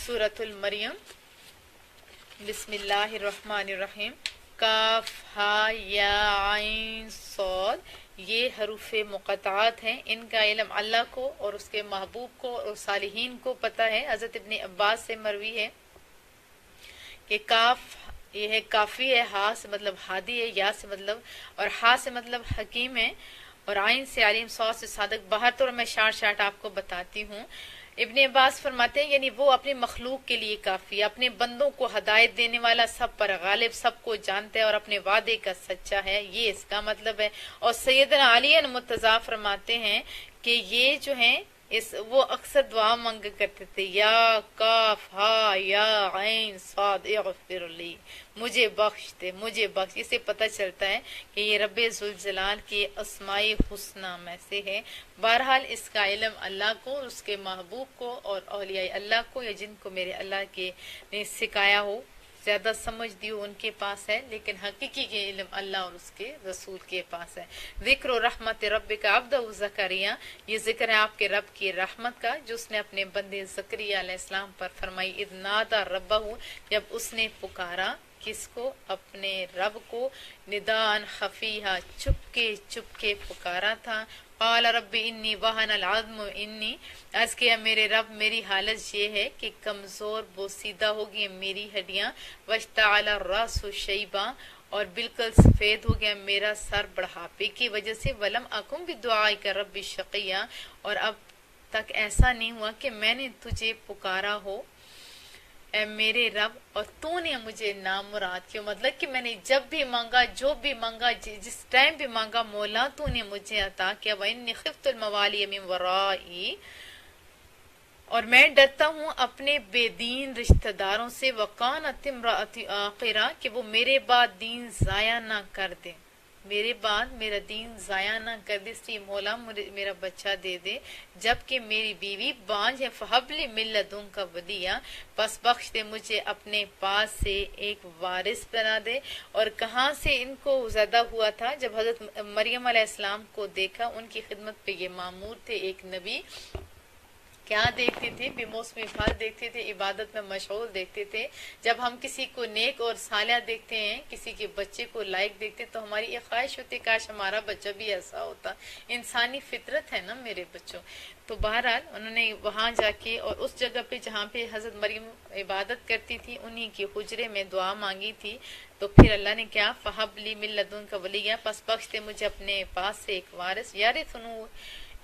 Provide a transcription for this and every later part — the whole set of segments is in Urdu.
سورۃ المریم بسم اللہ الرحمن الرحیم کاف ہا یا عین صاد، یہ حروف مقطعات ہیں، ان کا علم اللہ کو اور اس کے محبوب کو اور صالحین کو پتہ ہے۔ حضرت ابن عباس سے مروی ہے کہ کاف یہ ہے کافی ہے، ہا سے مطلب ہادی ہے، یا سے مطلب اور ہا سے مطلب حکیم ہے، اور عین سے علیم، صاد سے صادق۔ باہر طور میں شارٹ آپ کو بتاتی ہوں۔ ابن عباس فرماتے ہیں یعنی وہ اپنی مخلوق کے لیے کافی ہے، اپنے بندوں کو ہدایت دینے والا، سب پر غالب، سب کو جانتا ہے اور اپنے وعدے کا سچا ہے، یہ اس کا مطلب ہے۔ اور سیدنا علی مرتضیٰ فرماتے ہیں کہ یہ جو ہیں وہ اکثر دعا مانگا کرتے تھے، یا کاف ہا یا عین صاد اغفر لی، مجھے بخش دے، مجھے بخش۔ اس سے پتہ چلتا ہے کہ یہ رب ذوالجلال کے اسماء حسنی میں سے ہے۔ بہرحال اس کا علم اللہ کو، اس کے محبوب کو اور اولیاء اللہ کو، یا جن کو میرے اللہ کے نے سکھایا ہو، زیادہ سمجھ دی ہو، ان کے پاس ہے، لیکن حقیقی کے علم اللہ اور اس کے رسول کے پاس ہے۔ ذکر و رحمت ربک عبدہ زکریا، یہ ذکر ہے آپ کے رب کی رحمت کا جو اس نے اپنے بندے زکریا علیہ السلام پر فرمائی۔ اذ نادى ربہ، جب اس نے پکارا، کس کو؟ اپنے رب کو، نداء خفیہ، چپ کے پکارا تھا۔ قال رب انی وہن العظم انی، عرض کیا میرے رب میری حالت یہ ہے کہ کمزور بوسیدہ ہو گئی میری ہڈیاں، واشتعل الراس شیبا، اور بالکل سفید ہو گیا میرا سر بڑھاپے کی وجہ سے، ولم اکن بدعائک رب شقیا، اور اب تک ایسا نہیں ہوا کہ میں نے تجھے پکارا ہو اے میرے رب اور تو نے مجھے نامراد کیوں، مطلب کہ میں نے جب بھی مانگا، جو بھی مانگا، جس ٹائم بھی مانگا، مولا تو نے مجھے عطا کیا۔ وَإِنِّي خِفْتُ الْمَوَالِيَ مِن وَرَائِي، اور میں ڈرتا ہوں اپنے بے دین رشتہ داروں سے، وَقَانَتِ امْرَأَتِي عَاقِرَةً، کہ وہ میرے بعد دین ضائع نہ کر دے، میرے بعد میرا دین ضائع نہ کر دے، اس لیے مولا میرا بچہ دے دے، جبکہ میری بیوی بانجھ ہے۔ فَهَبْ لِي مِن لَّدُنكَ وَلِيًّا، بس بخش دے مجھے اپنے پاس سے ایک وارث بنا دے۔ اور کہاں سے ان کو زیادہ ہوا تھا؟ جب حضرت مریم علیہ السلام کو دیکھا، ان کی خدمت پہ یہ مامور تھے، ایک نبی، کیا دیکھتے تھے؟ بے موسمی پھل دیکھتے تھے، عبادت میں مشغول دیکھتے تھے۔ جب ہم کسی کو نیک اور صالح دیکھتے ہیں، کسی کے بچے کو لائق دیکھتے تو ہماری یہ خواہش ہوتی ہے کاش ہمارا بچہ بھی ایسا ہوتا، انسانی فطرت ہے نا میرے بچوں۔ تو بہرحال انہوں نے وہاں جا کے اور اس جگہ پہ جہاں پہ حضرت مریم عبادت کرتی تھی، انہی کے حجرے میں دعا مانگی تھی، تو پھر اللہ نے کیا؟ فَهَبْ لِي مِن لَّدُنكَ وَلِيًّا، پس بخش دے مجھے اپنے پاس سے ایک وارث،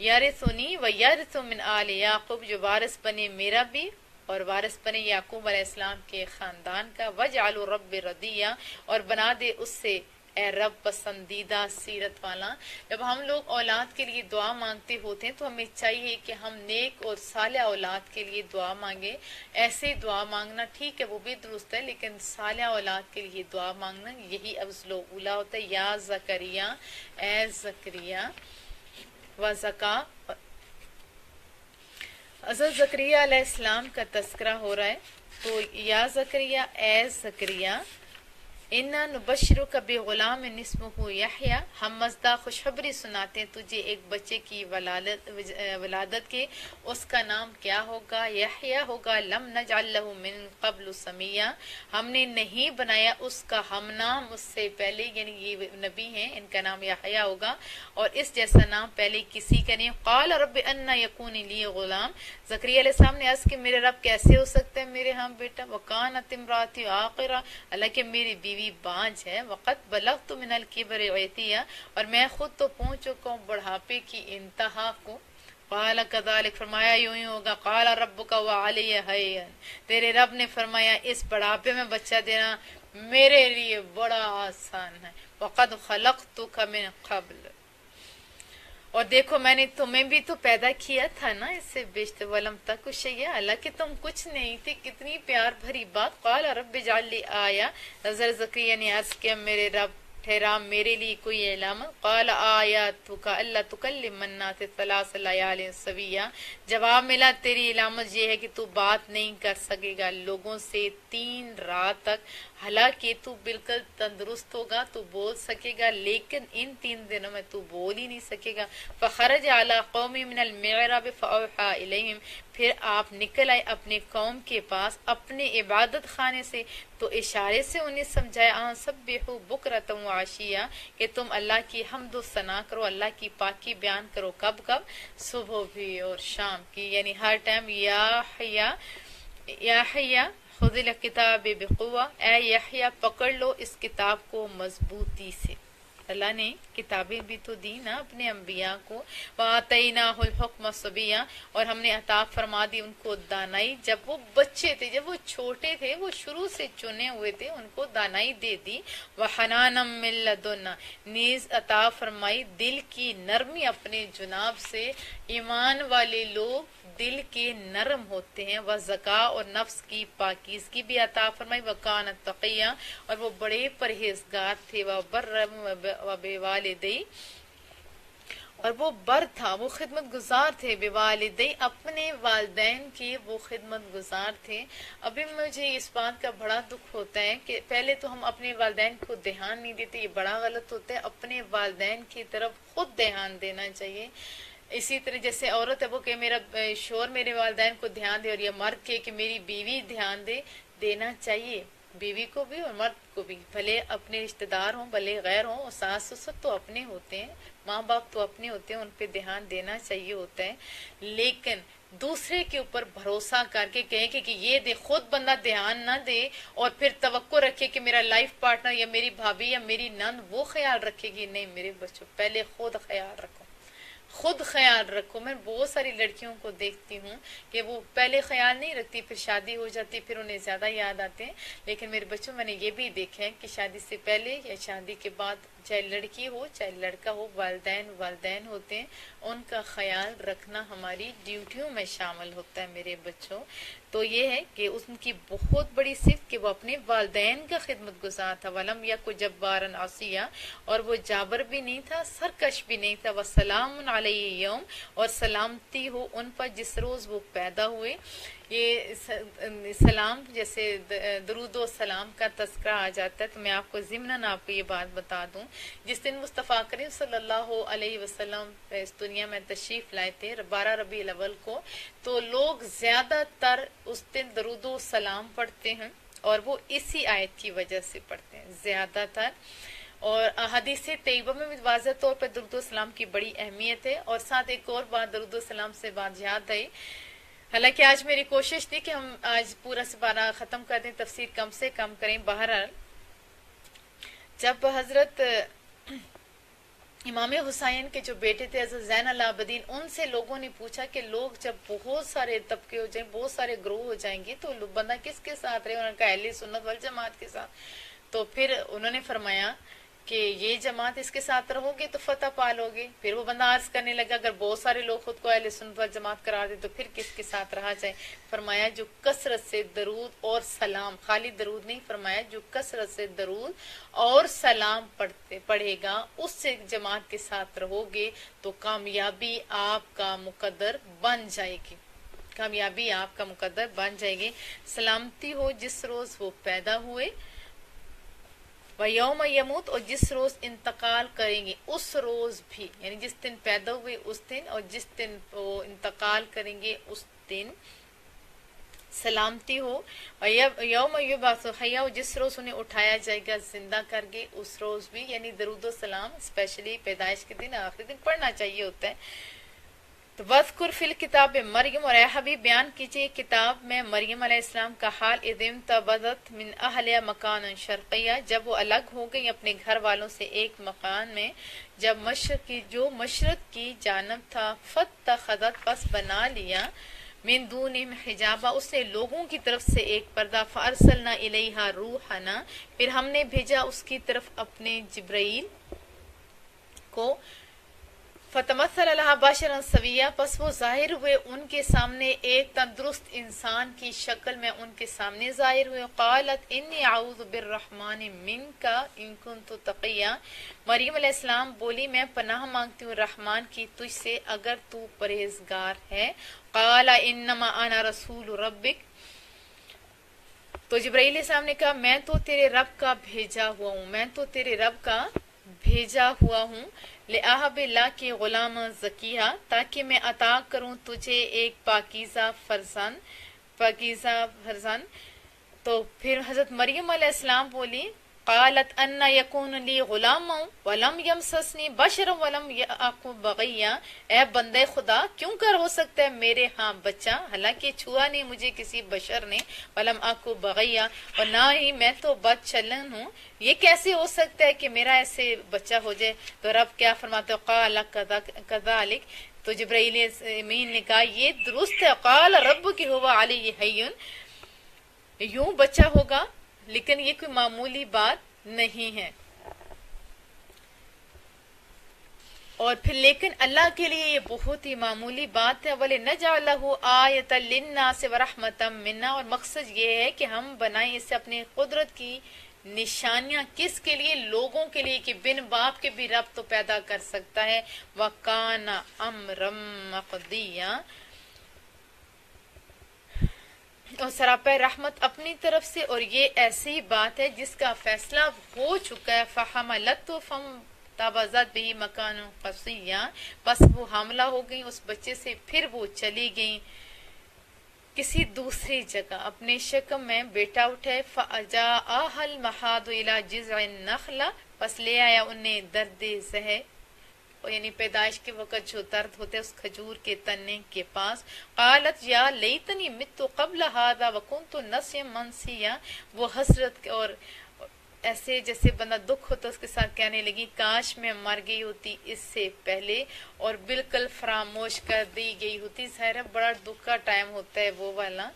یارثنی و یارث من آل یعقوب، جو وارث بنے میرا بھی اور وارث بنے یعقوب علیہ السلام کے خاندان کا، وجعل رب رضیہ، اور بنا دے اس سے اے رب پسندیدہ سیرت والا۔ جب ہم لوگ اولاد کے لیے دعا مانگتے ہوتے ہیں تو ہمیں چاہیے کہ ہم نیک اور صالح اولاد کے لیے دعا مانگیں۔ ایسے دعا مانگنا ٹھیک ہے، وہ بھی درست ہے، لیکن صالح اولاد کے لیے دعا مانگنا یہی افضل و اولی ہوتا ہے۔ یا زکریا، اے زکریا، وزکا، حضرت زکریا علیہ السلام کا تذکرہ ہو رہا ہے، تو یا زکریا، اے زکریا، اِنَّا نُبَشِّرُكَ بِغُلَامٍ اسْمُهُ یحییٰ، ہم مزدہ خوشخبری سناتے ہیں تجھے ایک بچے کی ولادت کے، اس کا نام کیا ہوگا؟ یحییٰ ہوگا۔ لم نجعل له من قبل سمیہ، ہم نے نہیں بنایا اس کا ہم نام اس سے پہلے، یعنی یہ نبی ہیں، ان کا نام یحییٰ ہوگا اور اس جیسا نام پہلے کسی کا نہیں۔ قال رب انا یکون لی غلام، زکریا علیہ السلام نے عرض کہ میرے رب کیسے ہو سکتا ہے میرے ہاں بیٹا؟ وکانت امراتی عاقرہ، حالانکہ میری بیوی بانجھ ہے۔ وقت بلغت من الکبر عتیہ، اور میں خود تو پہنچ چکا ہوں بڑھاپے کی انتہا کو۔ قال کذالک، فرمایا یوں ہی ہوگا۔ قال ربک وعلی حین، تیرے رب نے فرمایا اس بڑھاپے میں بچہ دینا میرے لیے بڑا آسان ہے۔ وقد خلقتک من قبل، اور دیکھو میں نے تمہیں بھی تو پیدا کیا تھا نا اس سے بیشتر، ولم تک شیئا، حالانکہ تم کچھ نہیں تھی۔ کتنی پیار بھری بات۔ قال رب اجعل لی آیہ، حضرت زکریا نے عرض کیا میرے رب ٹھہرا میرے لیے کوئی علامت۔ قال آیاتک الا تکلم الناس ثلاث لیال سویہ، جواب ملا تیری علامت یہ ہے کہ تو بات نہیں کر سکے گا لوگوں سے 3 رات تک، حالانکہ تو بالکل تندرست ہوگا، تو بول سکے گا، لیکن ان 3 دنوں میں تو بول ہی نہیں سکے گا۔ فخرج علی قوم من المغرب فاوحى الیہم، پھر آپ نکل آئے اپنے قوم کے پاس اپنے عبادت خانے سے، تو اشارے سے انہیں سمجھایا ان سبحوا بکرۃ وعشیا، کہ تم اللہ کی حمد و ثنا کرو، اللہ کی پاکی بیان کرو۔ کب کب؟ صبح بھی اور شام کی، یعنی ہر ٹائم۔ یا حیا خذ الکتاب بقوہ، اے یحییٰ پکڑ لو اس کتاب کو مضبوطی سے۔ اللہ نے کتابیں بھی تو دی نا اپنے انبیاء کو۔ وَآتَيْنَاهُ الْحُكْمَ صَبِيًّا، اور ہم نے عطا فرما دی ان کو دانائی جب وہ بچے تھے، جب وہ چھوٹے تھے، وہ شروع سے چنے ہوئے تھے، ان کو دانائی دے دی۔ وَحَنَانًا مِن لَدُنَّا، نیز عطا فرمائی دل کی نرمی اپنے جناب سے۔ ایمان والے لوگ دل کے نرم ہوتے ہیں۔ وَزَکَاء، اور نفس کی پاکیزگی بھی عطا فرمائی۔ وَكَانَ تَقِيًّا، اور وہ بڑے پرہیزگار تھے۔ وَبَرًّا بِوَالِدَیہِ، اور وہ بر تھا، وہ خدمت گزار تھے۔ بِوَالِدَیہِ، اپنے والدین کی وہ خدمت گزار تھے۔ ابھی مجھے اس بات کا بڑا دکھ ہوتا ہے کہ پہلے تو ہم اپنے والدین کو دھیان نہیں دیتے، یہ بڑا غلط ہوتا ہے۔ اپنے والدین کی طرف خود دھیان دینا چاہیے۔ اسی طرح جیسے عورت ہے وہ کہ میرا شوہر میرے والدین کو دھیان دے، اور یہ مرد کہ میری بیوی دھیان دے، دینا چاہیے بیوی کو بھی اور مرد کو بھی، بھلے اپنے رشتہ دار ہوں بھلے غیر ہوں، اور ساس سسر تو اپنے ہوتے ہیں، ماں باپ تو اپنے ہوتے ہیں، ان پہ دھیان دینا چاہیے ہوتا ہے۔ لیکن دوسرے کے اوپر بھروسہ کر کے کہیں کہ یہ دے، خود بندہ دھیان نہ دے اور پھر توقع رکھے کہ میرا لائف پارٹنر یا میری بھابھی یا میری نند وہ خیال رکھے گی، نہیں میرے بچوں، پہلے خود خیال رکھو، خود خیال رکھو۔ میں بہت ساری لڑکیوں کو دیکھتی ہوں کہ وہ پہلے خیال نہیں رکھتی، پھر شادی ہو جاتی، پھر انہیں زیادہ یاد آتے ہیں۔ لیکن میرے بچوں، میں نے یہ بھی دیکھا ہے کہ شادی سے پہلے یا شادی کے بعد، چاہے لڑکی ہو چاہے لڑکا ہو، والدین ہوتے ہیں، ان کا خیال رکھنا ہماری ڈیوٹیوں میں شامل ہوتا ہے میرے بچوں۔ تو یہ ہے کہ ان کی بہت بڑی صفت کہ وہ اپنے والدین کا خدمت گزار تھا۔ وَلَمْ يَكُ جَبَّارًا عَصِيًّا، اور وہ جابر بھی نہیں تھا، سرکش بھی نہیں تھا۔ وَسَلَامٌ عَلَيْهِ يَوْمَ، اور سلامتی ہو ان پر جس روز وہ پیدا ہوئے۔ یہ سلام جیسے درود و سلام کا تذکرہ آ جاتا ہے، تو میں آپ کو ضمناً آپ کو یہ بات بتا دوں، جس دن مصطفیٰ کریم صلی اللہ علیہ وسلم اس دنیا میں تشریف لائے تھے 12 ربیع الاول کو، تو لوگ زیادہ تر اس دن درود و سلام پڑھتے ہیں، اور وہ اسی آیت کی وجہ سے پڑھتے ہیں زیادہ تر۔ اور حدیث طیبہ میں بھی واضح طور پر درود و سلام کی بڑی اہمیت ہے۔ اور ساتھ ایک اور بات درود و سلام سے بات یاد آئی، حالانکہ آج میری کوشش تھی کہ ہم آج پورا سپارہ ختم کر دیں، تفسیر کم سے کم کریں۔ بہرحال جب حضرت امام حسین کے جو بیٹے تھے حضرت زین العابدین، ان سے لوگوں نے پوچھا کہ لوگ جب بہت سارے طبقے ہو جائیں، بہت سارے گروہ ہو جائیں گے، تو بندہ کس کے ساتھ رہے؟ انہوں نے کہا اہل سنت والجماعت کے ساتھ۔ تو پھر انہوں نے فرمایا کہ یہ جماعت اس کے ساتھ رہو گے تو فتح پالو گے۔ پھر وہ بندہ عرض کرنے لگا اگر بہت سارے لوگ خود کو اہل سنت والجماعت قرار دے تو پھر کس کے ساتھ رہا جائے؟ فرمایا جو کثرت سے درود اور سلام، خالی درود نہیں، فرمایا جو کثرت سے درود اور سلام پڑھے گا اس سے جماعت کے ساتھ رہو گے تو کامیابی آپ کا مقدر بن جائے گی، کامیابی آپ کا مقدر بن جائے گی۔ سلامتی ہو جس روز وہ پیدا ہوئے، وَيَوْمَ يَمُوتُ، اور جس روز انتقال کریں گے اس روز بھی، یعنی جس دن پیدا ہوئے اس دن اور جس دن وہ انتقال کریں گے اس دن سلامتی ہو۔ یوم یبعث حیا، جس روز انہیں اٹھایا جائے گا زندہ کر کے اس روز بھی، یعنی درود و سلام اسپیشلی پیدائش کے دن آخری دن پڑھنا چاہیے ہوتا ہے۔ تو وَاذْكُرْ فِي الْكِتَابِ مریم، اور اے حبیب بیان کیجئے کتاب میں مریم علیہ السلام کا حال، اِذِ انتبذت من اہلہا مکانا شرقیہ، جب وہ الگ ہو گئی اپنے گھر والوں سے ایک مکان میں جب مشرق کی جانب تھا، فاتخذت، پس بنا لیا، من دونہم حجابا، اس نے لوگوں کی طرف سے ایک پردہ، فارسلنا الیہا روحنا، پھر ہم نے بھیجا اس کی طرف اپنے جبرائیل کو، فتمثل لها بشرا سویا، پس وہ ظاہر ہوئے ان کے سامنے ایک تندرست انسان کی شکل میں، ان کے سامنے ظاہر ہوئے۔ قالت انی اعوذ بالرحمن منک ان کنت تقیا، مریم علیہ السلام بولی میں پناہ مانگتی ہوں رحمان کی تجھ سے اگر تو پرہیزگار ہے۔ قال انما انا رسول ربک، تو جبرائیل علیہ السلام نے کہا میں تو تیرے رب کا بھیجا ہوا ہوں، میں تو تیرے رب کا بھیجا ہوا ہوں، لِأَهَبَ لَكَ غُلَامًا زَكِيًّا، تاکہ میں عطا کروں تجھے ایک پاکیزہ فرزند۔ تو پھر حضرت مریم علیہ السلام بولی قالت ان یکون لی غلام ولم یمسسنی بشر ولم یأک بغیا، اے بندے خدا کیوں کر ہو سکتا ہے میرے ہاں بچہ، حالانکہ چھوا نہیں مجھے کسی بشر نے، ولم آکو بغیا، اور نہ ہی میں تو بد چلن ہوں، یہ کیسے ہو سکتا ہے کہ میرا ایسے بچہ ہو جائے؟ تو رب کیا فرماتے قال کذالک، تو جبرائیل امین نے کہا یہ درست ہے، قال ربک هو علی حیٌ، یوں بچہ ہوگا لیکن یہ کوئی معمولی بات نہیں ہے۔ اور پھر لیکن اللہ کے لیے یہ بہت ہی معمولی بات ہے، وَلِنَجْعَلَهُ آیَةً لِلنَّاسِ وَرَحْمَةً مِنَّا، اور مقصد یہ ہے کہ ہم بنائیں اسے اپنے قدرت کی نشانیاں، کس کے لیے؟ لوگوں کے لیے، کہ بن باپ کے بھی رب تو پیدا کر سکتا ہے، وَكَانَ أَمْرًا مَقْضِيًّا، اور سراپے رحمت اپنی طرف سے، اور یہ ایسی بات ہے جس کا فیصلہ ہو چکا ہے، فَحَمَلَتْهُ فَانتَبَذَتْ بِهِ مَكَانًا قَصِيًّا، بس وہ حاملہ ہو گئیں اس بچے سے، پھر وہ چلی گئیں کسی دوسری جگہ، اپنے شکم میں بیٹا اٹھے، فَأَجَاءَهَا الْمَخَاضُ إِلَى جِذْعِ النَّخْلَةِ، بس لے آیا انہیں درد زہر، یعنی پیدائش کے وقت جو درد ہوتے ہے اس کھجور کے تنے کے پاس، قالت یا لیتنی مت قبل هذا وکنت نسیا منسیا، وہ حسرت اور ایسے جیسے بندہ دکھ ہوتا اس کے ساتھ کہنے لگی کاش میں مر گئی ہوتی اس سے پہلے اور بالکل فراموش کر دی گئی ہوتی۔ ظاہر ہے بڑا دکھ کا ٹائم ہوتا ہے وہ والا۔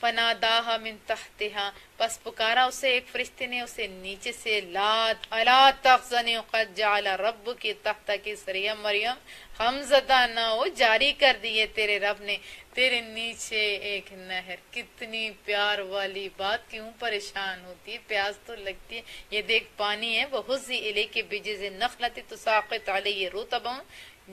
فناداها من تحتها، پس پکارا اسے ایک فرشتے نے اسے نیچے سے، لا تحزنی قد جعل ربک تحتک سریا مریم، ہم زدہ نہ ہو، جاری کر دیے تیرے رب نے تیرے نیچے ایک نہر۔ کتنی پیار والی بات، کیوں پریشان ہوتی ہے، پیاس تو لگتی ہے، یہ دیکھ پانی ہے، وَحُزِّ إِلَيْكِ بِجِذْعِ النَّخْلَةِ تُسَاقِطْ عَلَيْهِ رُطَبًا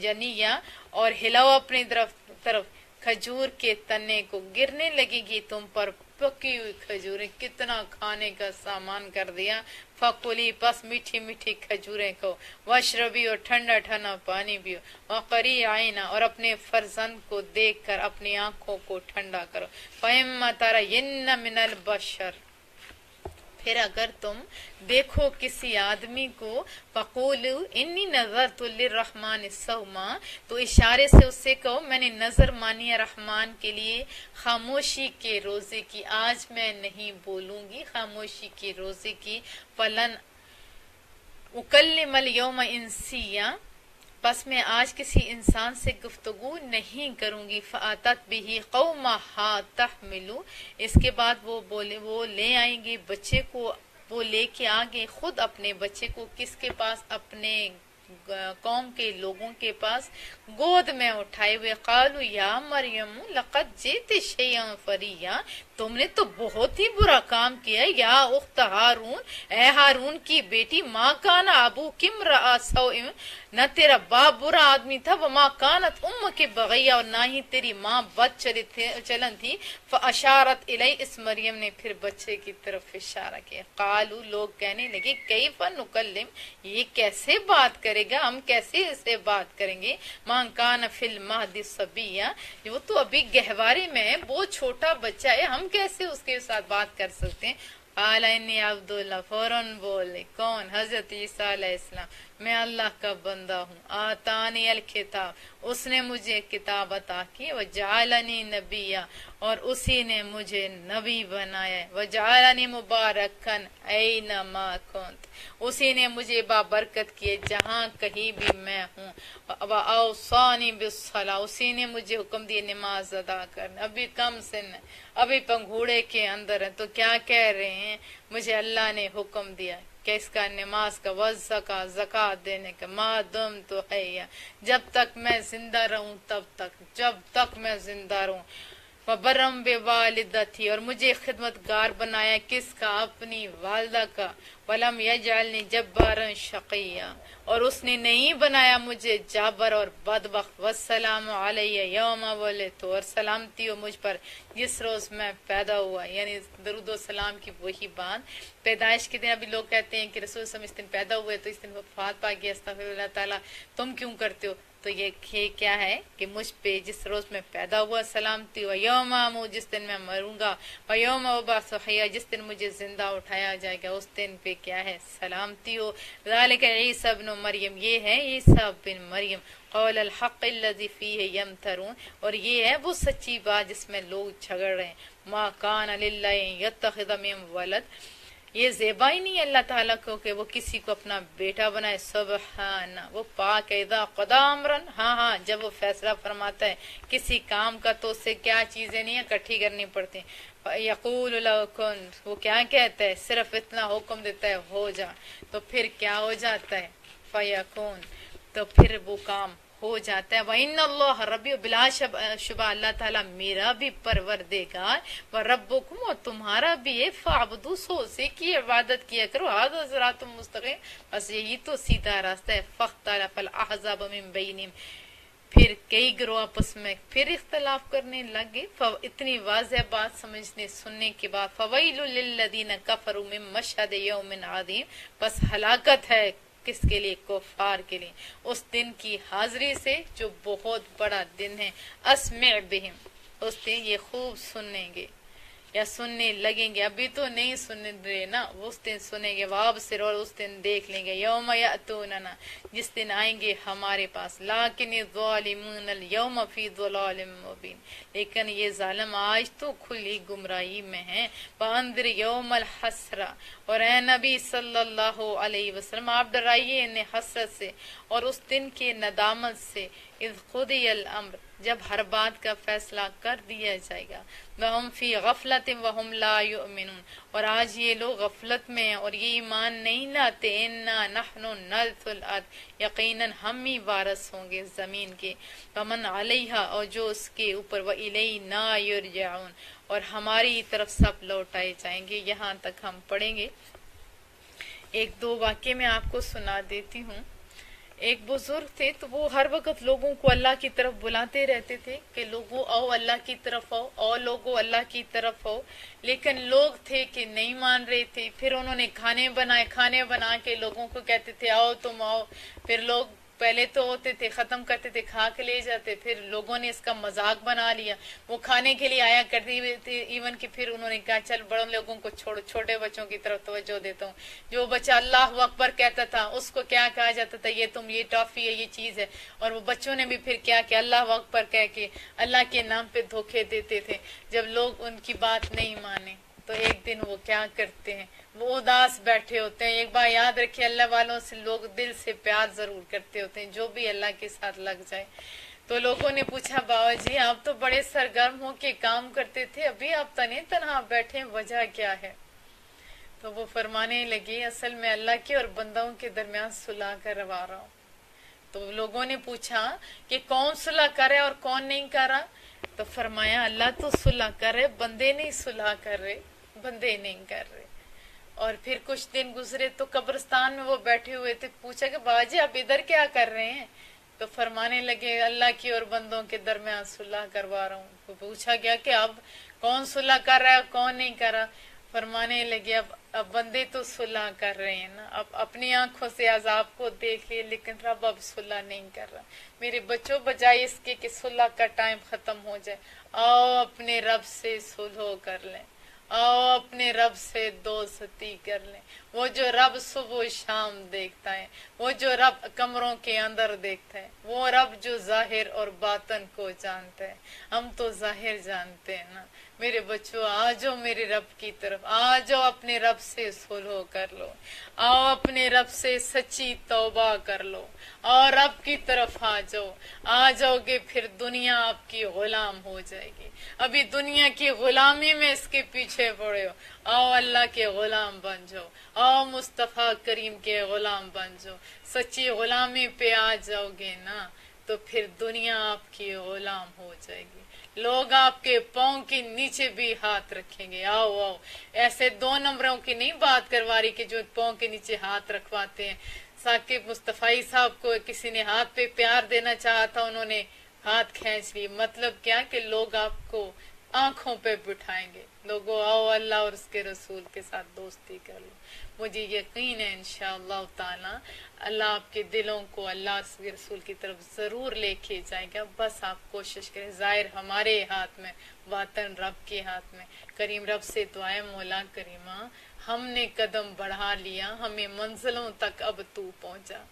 جَنِيًّا، اور ہلاؤ اپنی طرف کھجور کے تنے کو، گرنے لگے گی تم پر پکی ہوئی کھجوریں، کتنا کھانے کا سامان کر دیا۔ فَقُلِي، پس میٹھی میٹھی کھجوریں کھو، وَاشْرَبِي، اور ٹھنڈا ٹھنڈا پانی پیو، وَقَرِّ عَيْنًا، اور اپنے فرزند کو دیکھ کر اپنی آنکھوں کو ٹھنڈا کرو، فَإِمَّا تَرَيِنَّ مِنَ الْبَشَرِ، پھر اگر تم دیکھو کسی آدمی کو، فَقُولُوا إِنِّي نَذَرْتُ لِلرَّحْمَنِ صَوْمًا، تو اشارے سے اس سے کہو میں نے نظر مانی ہے رحمان کے لیے خاموشی کے روزے کی، آج میں نہیں بولوں گی خاموشی کے روزے کی، فَلَنْ أُكَلِّمَ الْيَوْمَ إِنسِيًّا، بس میں آج کسی انسان سے گفتگو نہیں کروں گی، فَأَتَتْ بِهِ قَوْمَهَا تَحْمِلُ، اس کے بعد وہ لے آئیں گے بچے کو، وہ لے کے آگے خود اپنے بچے کو، کس کے پاس؟ اپنے قوم کے لوگوں کے پاس، گود میں اٹھائے ہوئے، قالوا یا مریم لقد جئت شیئا فریا، تم نے تو بہت ہی برا کام کیا، یا اخت ہارون، اے ہارون کی بیٹی، ما کان ابوک امرأ سوء، نہ تیرا باپ برا آدمی تھا، وما کانت امک بغیا، اور نہ ہی تیری ماں بد چلن تھی، فاشارت الی، اس مریم نے پھر بچے کی طرف اشارہ کیا، قالوا، لوگ کہنے لگے کیف نکلم، یہ کیسے بات کرے گا، ہم کیسے اسے بات کریں گے، من کان فی المہد صبیا، وہ تو ابھی گہوارے میں ہے، بہت چھوٹا بچہ ہے، ہم کیسے اس کے ساتھ بات کر سکتے ہیں۔ قال انی عبداللہ، فوراً بولے کون؟ حضرت عیسیٰ علیہ السلام، میں اللہ کا بندہ ہوں، آتانی الکتاب، اس نے مجھے کتاب عطا کی، وجعلنی نبیا، اور اسی نے مجھے نبی بنایا ہے، وجعلنی مبارکن اینما کنت، اسی نے مجھے بابرکت کیے جہاں کہیں بھی میں ہوں، وَأَوْصَانِي بِالصَّلَاةِ، اسی نے مجھے حکم دیے نماز ادا کرنا، ابھی کم سن ہے، ابھی پنگھوڑے کے اندر ہے، تو کیا کہہ رہے ہیں، مجھے اللہ نے حکم دیا کہ اس کا نماز کا، وزکا، زکوٰۃ دینے کا، ما دمت حیا، جب تک میں زندہ رہوں تب تک، جب تک میں زندہ رہوں، وبرم بوالدتی، اور مجھے خدمت گار بنایا کس کا؟ اپنی والدہ کا، وَلَمْ يَجْعَلْنِي جَبَّارًا شَقِيًّا، اور اس نے نہیں بنایا مجھے جابر اور بدبخت. وَالسَّلَامُ عَلَيَّ يَوْمَ وُلِدتُّ، اور سلامتی ہو مجھ پر جس روز میں پیدا ہوا. یعنی درود و سلام کی وہی بات. پیدائش کے دن ابھی لوگ کہتے ہیں کہ رسول صلی اللہ علیہ وسلم اس دن پیدا ہوئے تو اس دن وفات پا گیا، استغفر اللہ تعالیٰ، تم کیوں کرتے ہو؟ تو یہ کیا ہے کہ مجھ پہ جس روز میں پیدا ہوا سلامتی ہو. یوم اموت، جس دن میں مروں گا. و یوم ابعث حیا، جس دن مجھے زندہ اٹھایا جائے گا اس دن پہ کیا ہے سلامتی ہو. ذالک عیسی ابن مریم، یہ ہے عیسیٰ بن مریم. قول الحق الذی فیہ یمترون، اور یہ ہے وہ سچی بات جس میں لوگ جھگڑ رہے ہیں. ما کان للہ یتخذ من ولد، یہ زیبا ہی نہیں ہے اللہ تعالیٰ کو کہ وہ کسی کو اپنا بیٹا بنائے. سبحانہ، وہ پاک ہے. اذا قضا امرن، ہاں جب وہ فیصلہ فرماتا ہے کسی کام کا تو اس سے کیا چیزیں نہیں اکٹھی کرنی پڑتی. یقول لہ کن، وہ کیا کہتا ہے؟ صرف اتنا حکم دیتا ہے ہو جا، تو پھر کیا ہو جاتا ہے؟ فیکون، تو پھر وہ کام ہو جاتا ہے. وَإِنَّ اللَّهَ رَبِّي، بلا شبہ اللہ تعالیٰ میرا بھی پروردگار. وَرَبُّكُمْ، اور تمہارا بھی ہے. فَاعْبُدُوا، سو اسی کی عبادت کیا کرو. هَذَا صِرَاطٌ مُسْتَقِيمٌ، بس یہی تو سیدھا راستہ ہے. فَاخْتَلَفَ الْأَحْزَابُ مِن بَيْنِهِمْ، پھر کئی گروہ آپس میں پھر اختلاف کرنے لگے. اتنی واضح بات سمجھنے سننے کے بعد فَوَيْلٌ لِّلَّذِينَ كَفَرُوا مِن مَّشْهَدِ يَوْمٍ عَظِيمٍ، بس ہلاکت ہے کس کے لیے؟ کفار کے لیے، اس دن کی حاضری سے جو بہت بڑا دن ہے. اسمع بہم، اس دن یہ خوب سنیں گے یا سننے لگیں گے، ابھی تو نہیں سن رہے نا، اس دن سنیں گے. وابصر، اور اس دن دیکھ لیں گے. یوم یأتوننا، جس دن آئیں گے ہمارے پاس. لیکن الظالمون اليوم فی ضلال مبین، لیکن یہ ظالم آج تو کھلی گمراہی میں ہیں. وانذر یوم الحسرہ، اور اے نبی صلی اللہ علیہ وسلم آپ ڈرائیے انہیں حسرت سے اور اس دن کے ندامت سے. اذ قضی الامر، جب ہر بات کا فیصلہ کر دیا جائے گا. وہم فی غفلت وہم لا یؤمنون، اور آج یہ لوگ غفلت میں ہیں اور یہ ایمان نہیں لاتے. انا نحن نرث الارض، یقیناً ہم ہی وارث ہوں گے زمین کے. ومن علیہا، اور جو اس کے اوپر. وإلینا یرجعون، اور ہماری طرف سب لوٹائے جائیں گے. یہاں تک ہم پڑھیں گے. ایک دو واقعے میں آپ کو سنا دیتی ہوں. ایک بزرگ تھے تو وہ ہر وقت لوگوں کو اللہ کی طرف بلاتے رہتے تھے کہ لوگوں آؤ اللہ کی طرف آؤ، اور لوگوں اللہ کی طرف آؤ. لیکن لوگ تھے کہ نہیں مان رہے تھے. پھر انہوں نے کھانے بنا کے لوگوں کو کہتے تھے آؤ تم آؤ. پھر لوگ پہلے تو ہوتے تھے ختم کرتے تھے، کھا کے لے جاتے. پھر لوگوں نے اس کا مذاق بنا لیا، وہ کھانے کے لیے آیا کرتی ہوئی تھی. ایون کہ پھر انہوں نے کہا چل بڑوں لوگوں کو چھوڑو، چھوٹے بچوں کی طرف توجہ دیتا ہوں. جو بچہ اللہ اکبر کہتا تھا اس کو کیا کہا جاتا تھا؟ یہ ٹافی ہے، یہ چیز ہے. اور وہ بچوں نے بھی پھر کیا کہ اللہ اکبر کہہ کے اللہ کے نام پہ دھوکے دیتے تھے. جب لوگ ان کی بات نہیں مانے تو ایک دن وہ کیا کرتے ہیں؟ وہ اداس بیٹھے ہوتے ہیں. ایک بار یاد رکھے اللہ والوں سے لوگ دل سے پیار ضرور کرتے ہوتے ہیں، جو بھی اللہ کے ساتھ لگ جائے. تو لوگوں نے پوچھا بابا جی آپ تو بڑے سرگرم ہو کے کام کرتے تھے، ابھی آپ تنہے تنہا بیٹھے، وجہ کیا ہے؟ تو وہ فرمانے لگے اصل میں اللہ کے اور بندوں کے درمیان صلح کروا رہا ہوں. تو لوگوں نے پوچھا کہ کون صلح کر رہا ہے اور کون نہیں کر رہا؟ تو فرمایا اللہ تو صلح کر رہے، بندے نہیں صلح کر رہے، بندے نہیں کر رہے. اور پھر کچھ دن گزرے تو قبرستان میں وہ بیٹھے ہوئے تھے. پوچھا کہ بابا جی آپ ادھر کیا کر رہے ہیں؟ تو فرمانے لگے اللہ کی اور بندوں کے درمیان صلح کروا رہا ہوں. تو پوچھا گیا کہ اب کون صلح کر رہا ہے اور کون نہیں کر رہا؟ فرمانے لگے اب بندے تو صلح کر رہے ہیں نا، اب اپنی آنکھوں سے عذاب کو دیکھ لیے، لیکن رب اب صلح نہیں کر رہا. میرے بچوں بجائے اس کے کہ صلح کا ٹائم ختم ہو جائے، آؤ اپنے رب سے صلح کر لیں، آؤ اپنے رب سے دوستی کر لیں. وہ جو رب صبح و شام دیکھتا ہے، وہ جو رب کمروں کے اندر دیکھتا ہے، وہ رب جو ظاہر اور باطن کو جانتا ہے. ہم تو ظاہر جانتے ہیں نا. میرے بچوں آ جاؤ میرے رب کی طرف، آ جاؤ اپنے رب سے صلح کر لو، آؤ اپنے رب سے سچی توبہ کر لو اور رب کی طرف آ جاؤ گے. پھر دنیا آپ کی غلام ہو جائے گی. ابھی دنیا کی غلامی میں اس کے پیچھے پڑے ہو، آؤ اللہ کے غلام بن جاؤ، آؤ مصطفیٰ کریم کے غلام بن جاؤ. سچی غلامی پہ آ جاؤ گے نا تو پھر دنیا آپ کی غلام ہو جائے گی، لوگ آپ کے پاؤں کے نیچے بھی ہاتھ رکھیں گے۔ آؤ آؤ، ایسے 2 نمبروں کی نہیں بات کروا رہی کہ جو پاؤں کے نیچے ہاتھ رکھواتے ہیں۔ ثاقب مصطفی صاحب کو کسی نے ہاتھ پہ پیار دینا چاہا تھا، انہوں نے ہاتھ کھینچ لی۔ مطلب کیا کہ لوگ آپ کو آنکھوں پہ بٹھائیں گے۔ لوگوں آؤ اللہ اور اس کے رسول کے ساتھ دوستی کر لو۔ مجھے یقین ہے انشاءاللہ تعالی اللہ آپ کے دلوں کو اللہ اس کے رسول کی طرف ضرور لے کے جائے گا۔ بس آپ کوشش کریں، ظاہر ہمارے ہاتھ میں، باطن رب کے ہاتھ میں۔ کریم رب سے دعائیں، مولا کریمہ ہم نے قدم بڑھا لیا، ہمیں منزلوں تک اب تو پہنچا،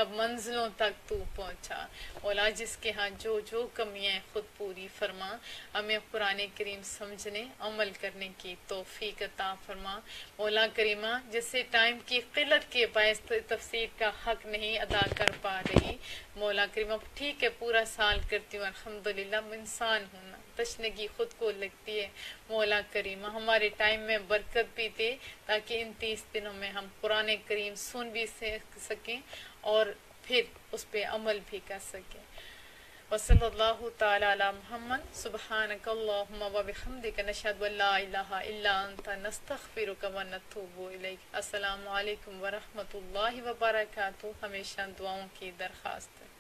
اب منزلوں تک تو پہنچا۔ مولا جس کے ہاں جو جو کمیاں خود پوری فرما، ہمیں قرآن کریم سمجھنے عمل کرنے کی توفیق عطا فرما۔ مولا کریمہ جسے ٹائم کی قلت کے باعث تفسیر کا حق نہیں ادا کر پا رہی، مولا کریمہ ٹھیک ہے پورا سال کرتی ہوں الحمدللہ، انسان ہوں نا، تشنگی خود کو لگتی ہے۔ مولا کریمہ ہمارے ٹائم میں برکت بھی دے تاکہ ان 30 دنوں میں ہم قرآن کریم سن بھی سکیں اور پھر اس پہ عمل بھی کر سکیں۔ وصلی اللہ تعالی علی محمد، سبحانک اللہم وبحمدک، نشہد ان لا الہ الا انت، نستغفرک ونتوب الیک۔ السلام علیکم ورحمۃ اللہ وبرکاتہ۔ ہمیشہ دعاؤں کی درخواست ہے۔